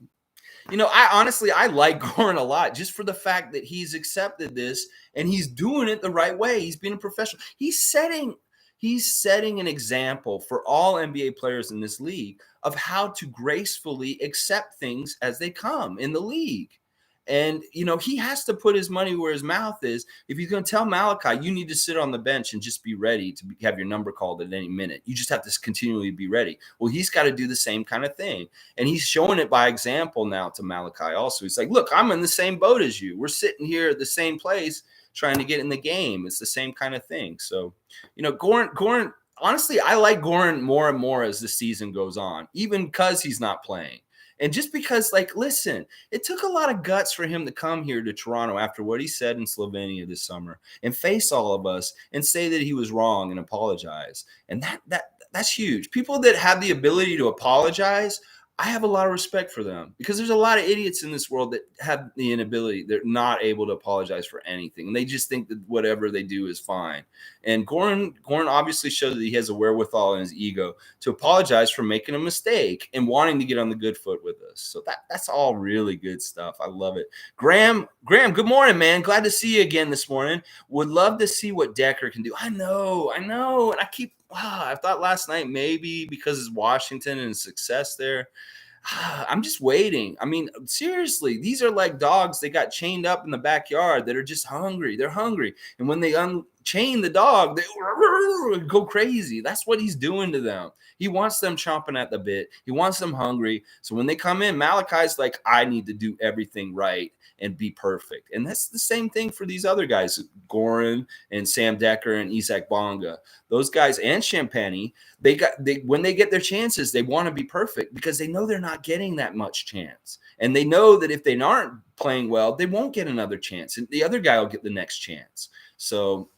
I like Goran a lot just for the fact that he's accepted this and he's doing it the right way. He's being a professional. He's setting an example for all NBA players in this league of how to gracefully accept things as they come in the league. And, he has to put his money where his mouth is. If he's going to tell Malachi, you need to sit on the bench and just be ready to have your number called at any minute. You just have to continually be ready. Well, he's got to do the same kind of thing. And he's showing it by example now to Malachi also. He's like, look, I'm in the same boat as you. We're sitting here at the same place trying to get in the game. It's the same kind of thing. So, Goran, honestly, I like Goran more and more as the season goes on, even because he's not playing. And just because, listen, it took a lot of guts for him to come here to Toronto after what he said in Slovenia this summer and face all of us and say that he was wrong and apologize. And that's huge. People that have the ability to apologize, I have a lot of respect for them because there's a lot of idiots in this world that have the inability. They're not able to apologize for anything. And they just think that whatever they do is fine. And Goran obviously shows that he has a wherewithal in his ego to apologize for making a mistake and wanting to get on the good foot with us. So that's all really good stuff. I love it. Graham, good morning, man. Glad to see you again this morning. Would love to see what Decker can do. I know. And I thought last night maybe because it's Washington and success there. I'm just waiting. I mean, seriously, these are like dogs. They got chained up in the backyard that are just hungry. They're hungry. And when they unchain the dog, they go crazy. That's what he's doing to them. He wants them chomping at the bit. He wants them hungry. So when they come in, Malachi's like, I need to do everything right and be perfect. And that's the same thing for these other guys, Goran and Sam Decker and Isaac Bonga. Those guys and Champagny, when they get their chances, they want to be perfect because they know they're not getting that much chance. And they know that if they aren't playing well, they won't get another chance. And the other guy will get the next chance. So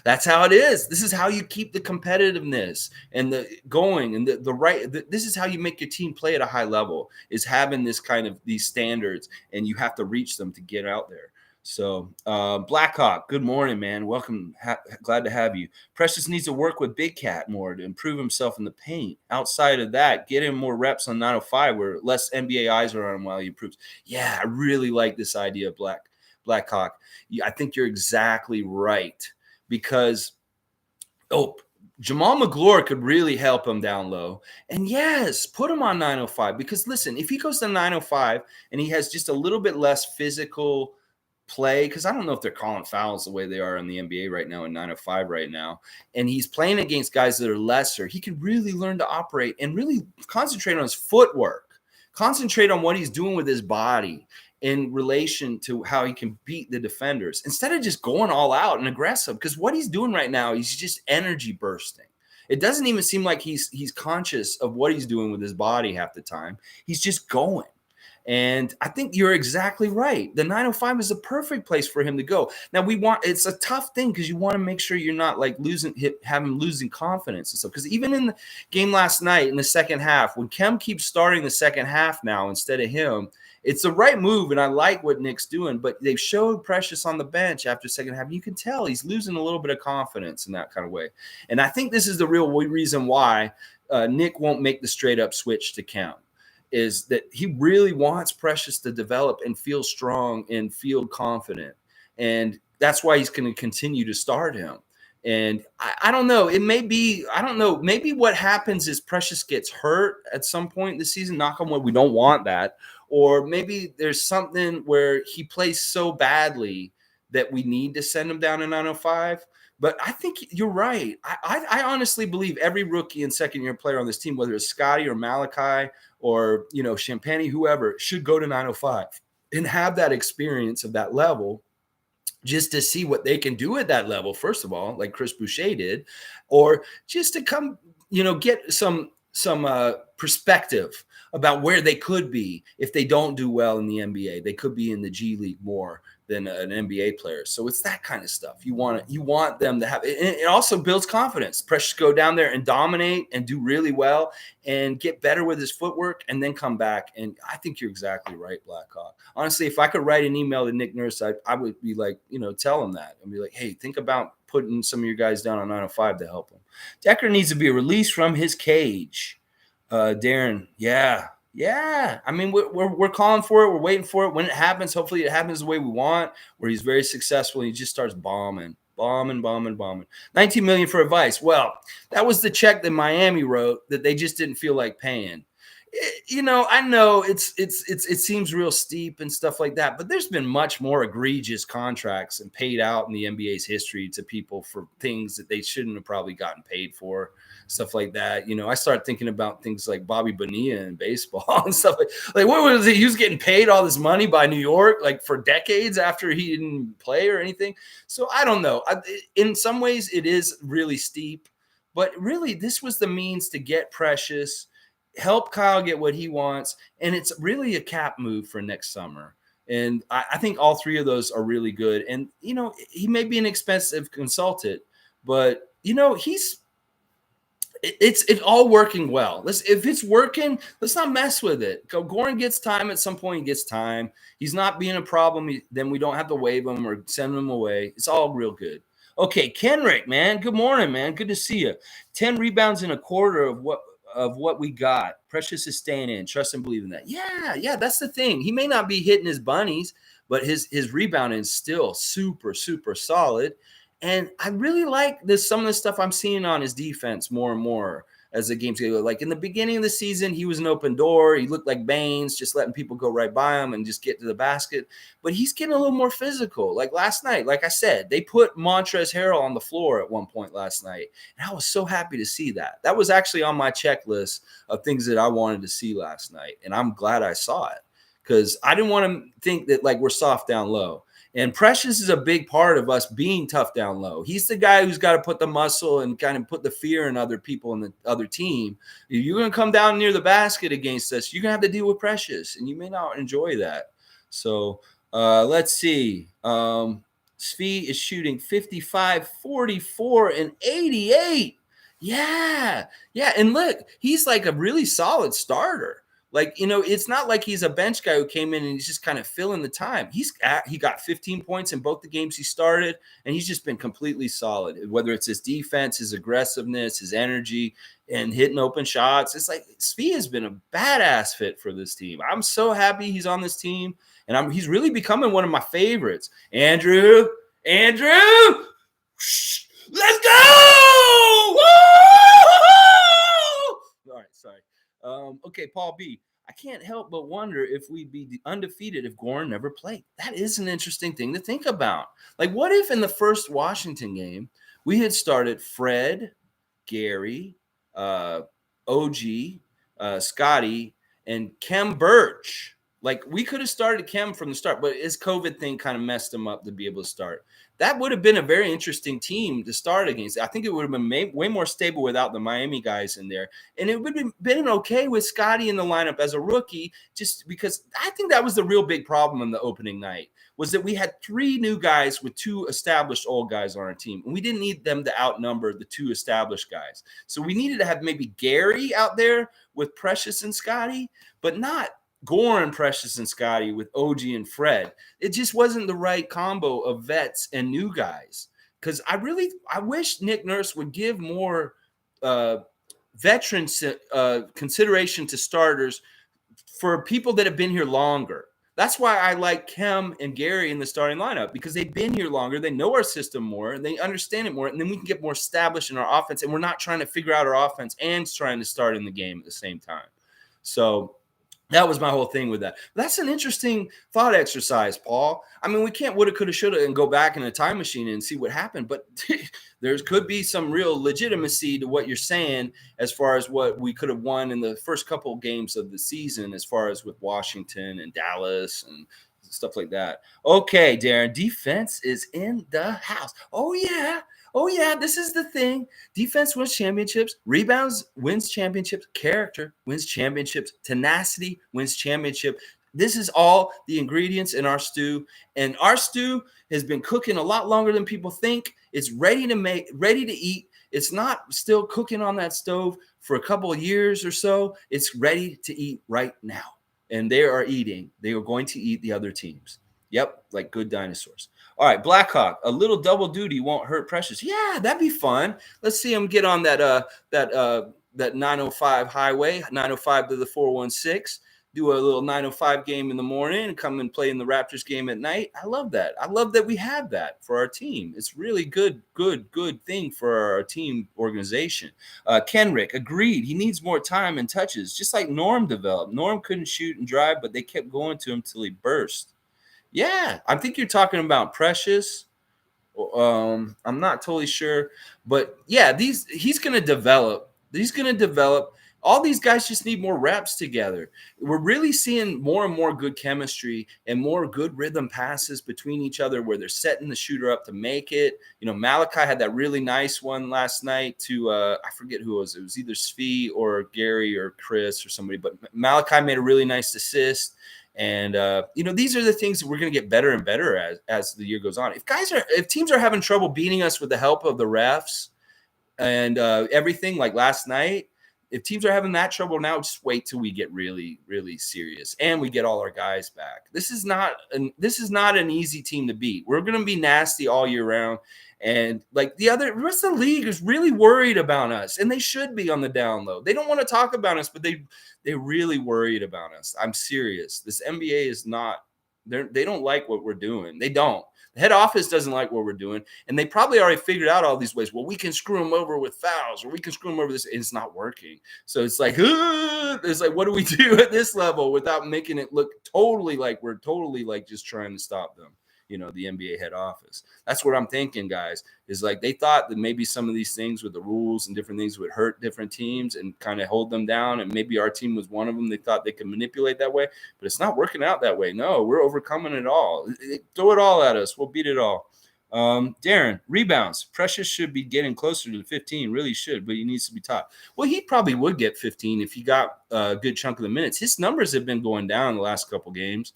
that's how it is. This is how you keep the competitiveness and the going and the right. This is how you make your team play at a high level, is having this kind of these standards, and you have to reach them to get out there. So Blackhawk, good morning, man. Welcome. Glad to have you. Precious needs to work with Big Cat more to improve himself in the paint. Outside of that, get him more reps on 905 where less NBA eyes are on him while he improves. Yeah, I really like this idea, Blackhawk. I think you're exactly right because, Jamal McGlure could really help him down low. And yes, put him on 905 because, listen, if he goes to 905 and he has just a little bit less physical play, because I don't know if they're calling fouls the way they are in the NBA right now in 905 right now, and he's playing against guys that are lesser, he could really learn to operate and really concentrate on his footwork, concentrate on what he's doing with his body in relation to how he can beat the defenders instead of just going all out and aggressive. Because what he's doing right now, he's just energy bursting. It doesn't even seem like he's conscious of what he's doing with his body half the time. He's just going. And I think you're exactly right. The 905 is the perfect place for him to go. Now it's a tough thing because you want to make sure you're not have him losing confidence and stuff. Because even in the game last night in the second half, when Kem keeps starting the second half now instead of him, it's the right move. And I like what Nick's doing, but they've showed Precious on the bench after second half. And you can tell he's losing a little bit of confidence in that kind of way. And I think this is the real reason why Nick won't make the straight up switch to Kem. Is that he really wants Precious to develop and feel strong and feel confident. And that's why he's going to continue to start him. And I don't know. It may be, I don't know. Maybe what happens is Precious gets hurt at some point in the season. Knock on wood, we don't want that. Or maybe there's something where he plays so badly that we need to send him down to 905. But I think you're right. I honestly believe every rookie and second-year player on this team, whether it's Scotty or Malachi or, Champagny, whoever, should go to 905 and have that experience of that level just to see what they can do at that level, first of all, like Chris Boucher did, or just to come, get some perspective about where they could be if they don't do well in the NBA. They could be in the G League more than an NBA player. So it's that kind of stuff. You want them to have it. It also builds confidence. Precious go down there and dominate and do really well and get better with his footwork and then come back. And I think you're exactly right, Blackhawk. Honestly, if I could write an email to Nick Nurse, I would be like, tell him that and be like, hey, think about putting some of your guys down on 905 to help him. Decker needs to be released from his cage. Darren, yeah. I mean, we're calling for it. We're waiting for it. When it happens, hopefully it happens the way we want, where he's very successful and he just starts bombing. 19 million for advice. Well, that was the check that Miami wrote that they just didn't feel like paying. I know it seems real steep and stuff like that, but there's been much more egregious contracts and paid out in the NBA's history to people for things that they shouldn't have probably gotten paid for, stuff like that. I started thinking about things like Bobby Bonilla in baseball and stuff like what was it? He was getting paid all this money by New York, like for decades after he didn't play or anything. So I don't know. In some ways it is really steep, but really this was the means to get Precious, help Kyle get what he wants, and it's really a cap move for next summer. And I think all three of those are really good. And he may be an expensive consultant, but it's all working well. If it's working, let's not mess with it. Goran gets time at some point. He gets time. He's not being a problem. Then we don't have to waive him or send him away. It's all real good. Okay, Kenrick, man. Good morning, man. Good to see you. 10 rebounds in a quarter of what we got. Precious is staying in. Trust and believe in that. Yeah, that's the thing. He may not be hitting his bunnies, but his rebounding is still super, super solid. And I really like some of the stuff I'm seeing on his defense more and more as the games go. Like in the beginning of the season, he was an open door. He looked like Baines, just letting people go right by him and just get to the basket. But he's getting a little more physical. Like last night, like I said, they put Montrezl Harrell on the floor at one point last night. And I was so happy to see that. That was actually on my checklist of things that I wanted to see last night. And I'm glad I saw it because I didn't want to think that like we're soft down low. And Precious is a big part of us being tough down low. He's the guy who's got to put the muscle and kind of put the fear in other people in the other team. If you're going to come down near the basket against us, you're going to have to deal with Precious, and you may not enjoy that. So let's see. Svi is shooting 55, 44, and 88. Yeah. And look, he's like a really solid starter. Like, it's not like he's a bench guy who came in and he's just kind of filling the time. He got 15 points in both the games he started, and he's just been completely solid, whether it's his defense, his aggressiveness, his energy, and hitting open shots. It's like Svi has been a badass fit for this team. I'm so happy he's on this team, and he's really becoming one of my favorites. Andrew, let's go! Woo! All right, sorry. Okay, Paul B. I can't help but wonder if we'd be undefeated if Goran never played. That is an interesting thing to think about. Like, what if in the first Washington game we had started Fred, Gary, OG, Scotty, and Kem Birch? Like, we could have started Kem from the start, but his COVID thing kind of messed him up to be able to start. That would have been a very interesting team to start against. I think it would have been way more stable without the Miami guys in there. And it would have been okay with Scotty in the lineup as a rookie, just because I think that was the real big problem in the opening night, was that we had 3 new guys with 2 established old guys on our team. And we didn't need them to outnumber the 2 established guys. So we needed to have maybe Gary out there with Precious and Scotty, but not Goran, Precious, and Scotty with OG and Fred. It just wasn't the right combo of vets and new guys. Because I wish Nick Nurse would give more veteran consideration to starters for people that have been here longer. That's why I like Kem and Gary in the starting lineup, because they've been here longer. They know our system more, and they understand it more, and then we can get more established in our offense, and we're not trying to figure out our offense and trying to start in the game at the same time. So that was my whole thing with that. That's an interesting thought exercise, Paul. I mean, we can't woulda, coulda, shoulda, and go back in a time machine and see what happened. But there could be some real legitimacy to what you're saying as far as what we could have won in the first couple of games of the season, as far as with Washington and Dallas and stuff like that. Okay, Darren, defense is in the house. Oh, yeah. Oh, yeah, this is the thing. Defense wins championships. Rebounds wins championships. Character wins championships. Tenacity wins championship. This is all the ingredients in our stew. And our stew has been cooking a lot longer than people think. It's ready to make, ready to eat. It's not still cooking on that stove for a couple of years or so. It's ready to eat right now. And they are eating. They are going to eat the other teams. Yep, like good dinosaurs. All right, Blackhawk, a little double duty won't hurt Precious. Yeah, that'd be fun. Let's see him get on that 905 highway, 905 to the 416. Do a little 905 game in the morning and come and play in the Raptors game at night. I love that. I love that we have that for our team. It's really good thing for our team organization. Kenrick agreed. He needs more time and touches, just like Norm developed. Norm couldn't shoot and drive, but they kept going to him till he burst. Yeah, I think you're talking about Precious. I'm not totally sure, but yeah, he's going to develop. He's going to develop. All these guys just need more reps together. We're really seeing more and more good chemistry and more good rhythm passes between each other where they're setting the shooter up to make it. You know, Malachi had that really nice one last night to I forget who it was. It was either Svi or Gary or Chris or somebody, but Malachi made a really nice assist. And you know, these are the things that we're going to get better and better as the year goes on. If teams are having trouble beating us with the help of the refs and everything, like last night, if teams are having that trouble now, just wait till we get really, really serious and we get all our guys back. This is not an easy team to beat. We're going to be nasty all year round. And like the rest of the league is really worried about us, and they should be on the down low. They don't want to talk about us, but they're really worried about us. I'm serious. This NBA is not. They don't like what we're doing. They don't. The head office doesn't like what we're doing, and they probably already figured out all these ways. Well, we can screw them over with fouls, or we can screw them over this. And it's not working. So it's like, what do we do at this level without making it look totally like we're totally like just trying to stop them? You know, the NBA head office. That's what I'm thinking, guys, is like they thought that maybe some of these things with the rules and different things would hurt different teams and kind of hold them down. And maybe our team was one of them. They thought they could manipulate that way, but it's not working out that way. No, we're overcoming it all. Throw it all at us. We'll beat it all. Darren, rebounds. Precious should be getting closer to the 15, really should, but he needs to be top. Well, he probably would get 15 if he got a good chunk of the minutes. His numbers have been going down the last couple games.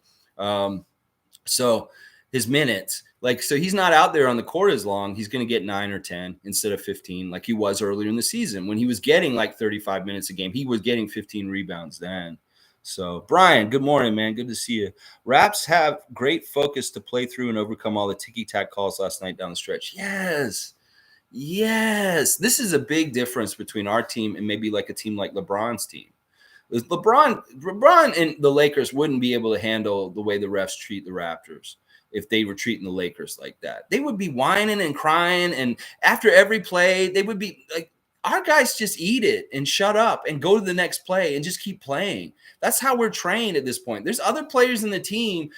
So his minutes, so he's not out there on the court as long. He's going to get 9 or 10 instead of 15 like he was earlier in the season. When he was getting like 35 minutes a game, he was getting 15 rebounds then. So, Brian, good morning, man. Good to see you. Raps have great focus to play through and overcome all the ticky-tack calls last night down the stretch. Yes. This is a big difference between our team and maybe like a team like LeBron's team. LeBron and the Lakers wouldn't be able to handle the way the refs treat the Raptors. If they were treating the Lakers like that, they would be whining and crying. And after every play, they would be like, our guys just eat it and shut up and go to the next play and just keep playing. That's how we're trained at this point. There's other players in the team.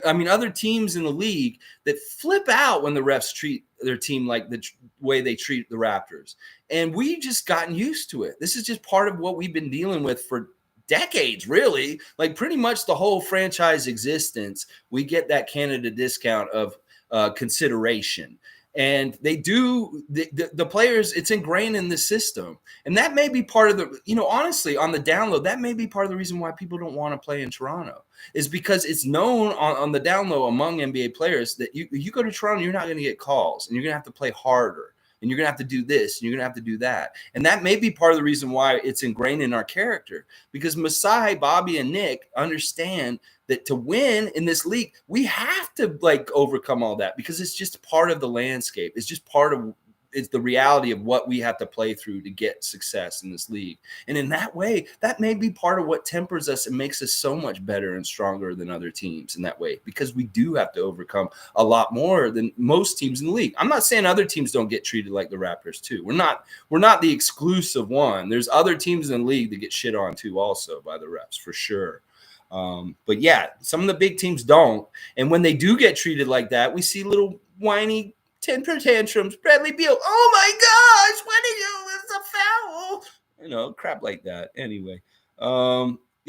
Other teams in the league that flip out when the refs treat their team like the way they treat the Raptors. And we've just gotten used to it. This is just part of what we've been dealing with for decades, really, like pretty much the whole franchise existence. We get that Canada discount of consideration, and they do the players. It's ingrained in the system, and that may be part of the, honestly, on the download, that may be part of the reason why people don't want to play in Toronto, is because it's known on the download among NBA players that you go to Toronto, you're not going to get calls, and you're going to have to play harder. And you're going to have to do this, and you're going to have to do that. And that may be part of the reason why it's ingrained in our character, because Masai, Bobby, and Nick understand that to win in this league, we have to overcome all that, because it's just part of the landscape. It's just it's the reality of what we have to play through to get success in this league. And in that way, that may be part of what tempers us and makes us so much better and stronger than other teams in that way, because we do have to overcome a lot more than most teams in the league. I'm not saying other teams don't get treated like the Raptors too. We're not the exclusive one. There's other teams in the league that get shit on too also by the refs, for sure. But yeah, some of the big teams don't. And when they do get treated like that, we see little whiny temper tantrums. Bradley Beal, oh my gosh, what did you? It's a foul. Crap like that. Anyway,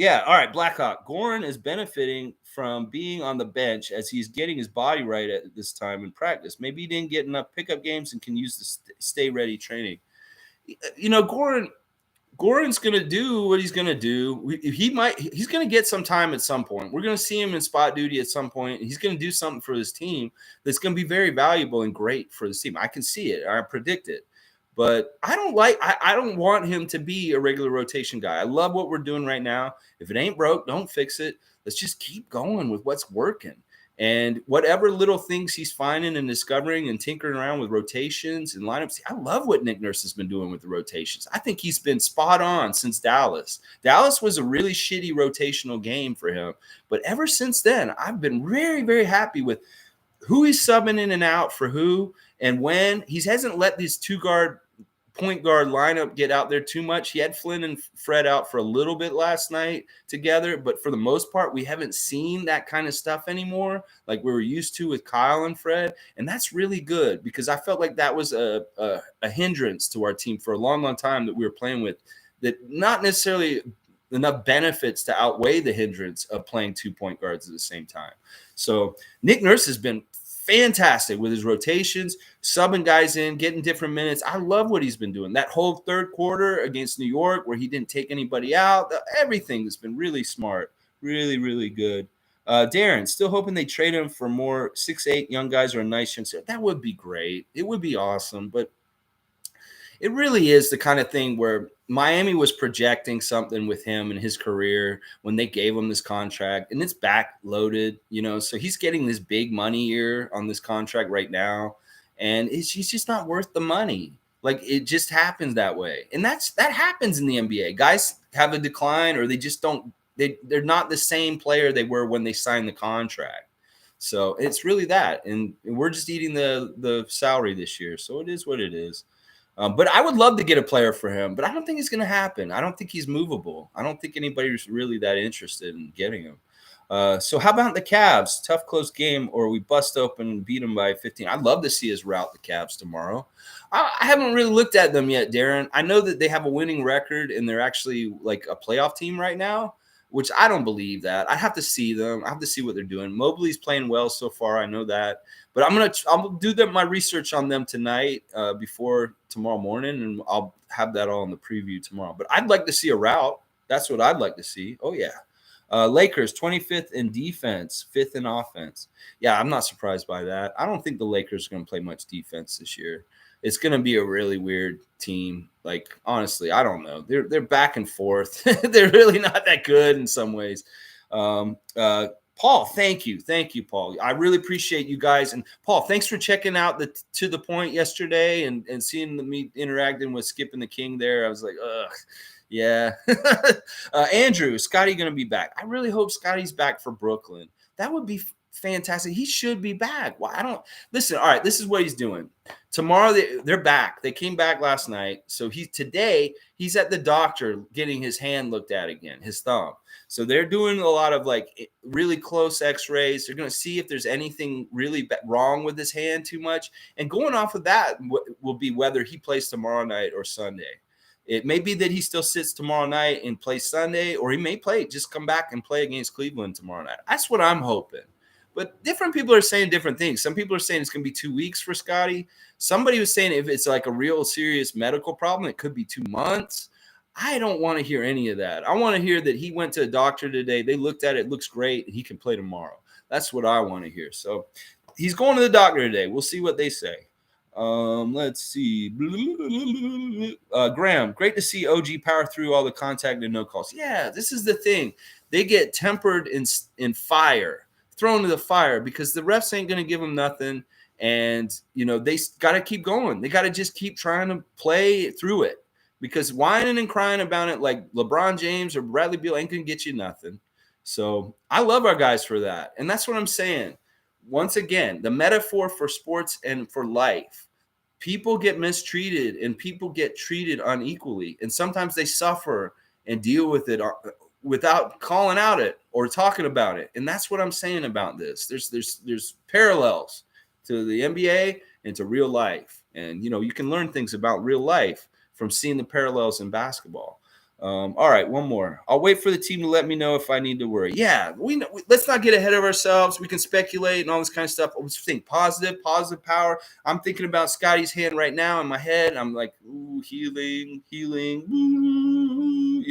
Yeah, all right, Blackhawk. Goran is benefiting from being on the bench as he's getting his body right at this time in practice. Maybe he didn't get enough pickup games and can use the stay ready training. Goran's going to do what he's going to do. He's going to get some time at some point. We're going to see him in spot duty at some point. He's going to do something for his team that's going to be very valuable and great for this team. I can see it. I predict it. But I don't want him to be a regular rotation guy. I love what we're doing right now. If it ain't broke, don't fix it. Let's just keep going with what's working. And whatever little things he's finding and discovering and tinkering around with rotations and lineups, I love what Nick Nurse has been doing with the rotations. I think he's been spot on since Dallas. Dallas was a really shitty rotational game for him. But ever since then, I've been very, very happy with who he's subbing in and out for who and when. He hasn't let these point guard lineup get out there too much. He had Flynn and Fred out for a little bit last night together, but for the most part, we haven't seen that kind of stuff anymore like we were used to with Kyle and Fred. And that's really good because I felt like that was a hindrance to our team for a long, long time that we were playing with that not necessarily enough benefits to outweigh the hindrance of playing 2 point guards at the same time. So Nick Nurse has been fantastic with his rotations, subbing guys in, getting different minutes. I love what he's been doing. That whole third quarter against New York where he didn't take anybody out, everything has been really smart, really, really good. Darren, still hoping they trade him for more 6'8" young guys or a nice chance. That would be great. It would be awesome, but it really is the kind of thing where Miami was projecting something with him and his career when they gave him this contract, and it's backloaded, so he's getting this big money year on this contract right now, and he's just not worth the money. Like, it just happens that way. And that happens in the NBA. Guys have a decline, or they just don't, they're not the same player they were when they signed the contract. So it's really that. And we're just eating the salary this year. So it is what it is. But I would love to get a player for him, but I don't think it's going to happen. I don't think he's movable. I don't think anybody's really that interested in getting him. So how about the Cavs? Tough, close game, or we bust open and beat them by 15. I'd love to see us rout the Cavs tomorrow. I haven't really looked at them yet, Darren. I know that they have a winning record, and they're actually like a playoff team right now, which I don't believe that. I have to see them. I have to see what they're doing. Mobley's playing well so far. I know that. But I'll do my research on them tonight before tomorrow morning, and I'll have that all in the preview tomorrow. But I'd like to see a rout. That's what I'd like to see. Oh, yeah. Lakers, 25th in defense, 5th in offense. Yeah, I'm not surprised by that. I don't think the Lakers are going to play much defense this year. It's going to be a really weird team. Like, honestly, I don't know. They're back and forth. They're really not that good in some ways. Paul, thank you, Paul. I really appreciate you guys. And Paul, thanks for checking out the To The Point yesterday and seeing me interacting with Skip and the King there. I was like, ugh, yeah. Andrew, Scotty going to be back. I really hope Scotty's back for Brooklyn. That would be fantastic. He should be back. Well, I don't listen. All right, this is what he's doing. Tomorrow they're back. They came back last night. So today he's at the doctor getting his hand looked at again, his thumb. So they're doing a lot of like really close x-rays. They're going to see if there's anything really wrong with his hand too much. And going off of that will be whether he plays tomorrow night or Sunday. It may be that he still sits tomorrow night and plays Sunday, or he may just come back and play against Cleveland tomorrow night. That's what I'm hoping. But different people are saying different things. Some people are saying it's going to be 2 weeks for Scotty. Somebody was saying if it's like a real serious medical problem, it could be 2 months. I don't want to hear any of that. I want to hear that he went to a doctor today. They looked at it. It looks great. He can play tomorrow. That's what I want to hear. So he's going to the doctor today. We'll see what they say. Let's see. Graham, great to see OG power through all the contact and no calls. Yeah, this is the thing. They get tempered in fire. Thrown to the fire because the refs ain't going to give them nothing. And, they got to keep going. They got to just keep trying to play through it because whining and crying about it like LeBron James or Bradley Beal ain't going to get you nothing. So I love our guys for that. And that's what I'm saying. Once again, the metaphor for sports and for life, people get mistreated and people get treated unequally. And sometimes they suffer and deal with it without calling out it or talking about it. And that's what I'm saying about this. There's parallels to the NBA and to real life. And, you can learn things about real life from seeing the parallels in basketball. All right, one more. I'll wait for the team to let me know if I need to worry. Yeah, let's not get ahead of ourselves. We can speculate and all this kind of stuff. Let's think positive power. I'm thinking about Scotty's hand right now in my head. I'm like, ooh, healing, ooh,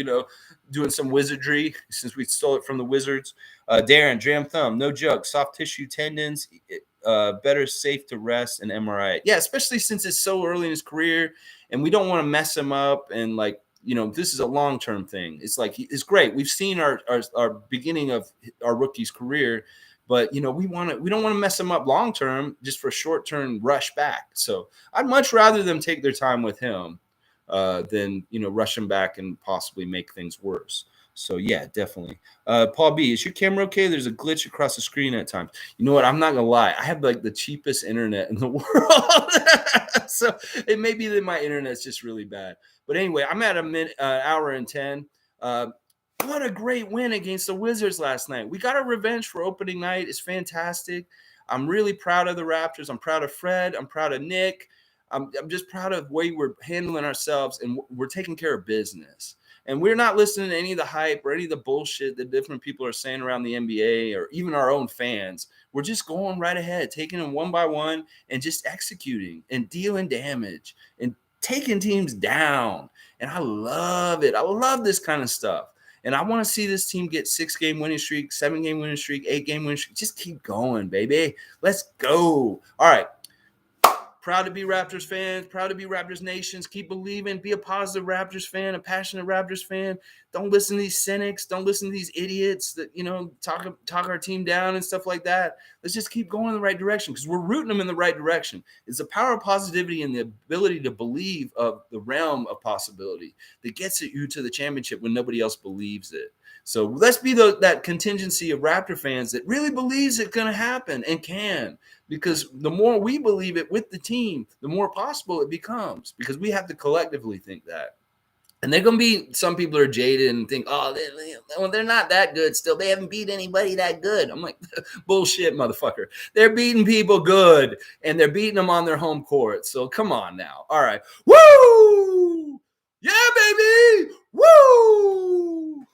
doing some wizardry since we stole it from the Wizards. Darren, Dram Thumb, no joke, soft tissue tendons, better safe to rest and MRI. Yeah, especially since it's so early in his career and we don't want to mess him up and this is a long-term thing. It's like it's great. We've seen our beginning of our rookie's career, but we don't want to mess them up long-term just for a short-term rush back. So I'd much rather them take their time with him than rush him back and possibly make things worse. So yeah, definitely. Paul B, is your camera okay? There's a glitch across the screen at times. You know what? I'm not gonna lie. I have the cheapest internet in the world, so it may be that my internet's just really bad. But anyway, I'm at hour and 10. What a great win against the Wizards last night. We got our revenge for opening night. It's fantastic. I'm really proud of the Raptors. I'm proud of Fred. I'm proud of Nick. I'm just proud of the way we're handling ourselves and we're taking care of business. And we're not listening to any of the hype or any of the bullshit that different people are saying around the NBA or even our own fans. We're just going right ahead, taking them one by one and just executing and dealing damage and taking teams down. And I love it. I love this kind of stuff. And I want to see this team get 6-game winning streak, 7-game winning streak, 8-game winning streak. Just keep going, baby. Let's go. All right. Proud to be Raptors fans. Proud to be Raptors nations. Keep believing. Be a positive Raptors fan, a passionate Raptors fan. Don't listen to these cynics. Don't listen to these idiots that, talk our team down and stuff like that. Let's just keep going in the right direction because we're rooting them in the right direction. It's the power of positivity and the ability to believe of the realm of possibility that gets you to the championship when nobody else believes it. So let's be that contingency of Raptor fans that really believes it's going to happen and can. Because the more we believe it with the team, the more possible it becomes because we have to collectively think that. And they're going to be some people are jaded and think, they're not that good still. They haven't beat anybody that good. I'm like, bullshit, motherfucker. They're beating people good, and they're beating them on their home court. So come on now. All right. Woo! Yeah, baby! Woo!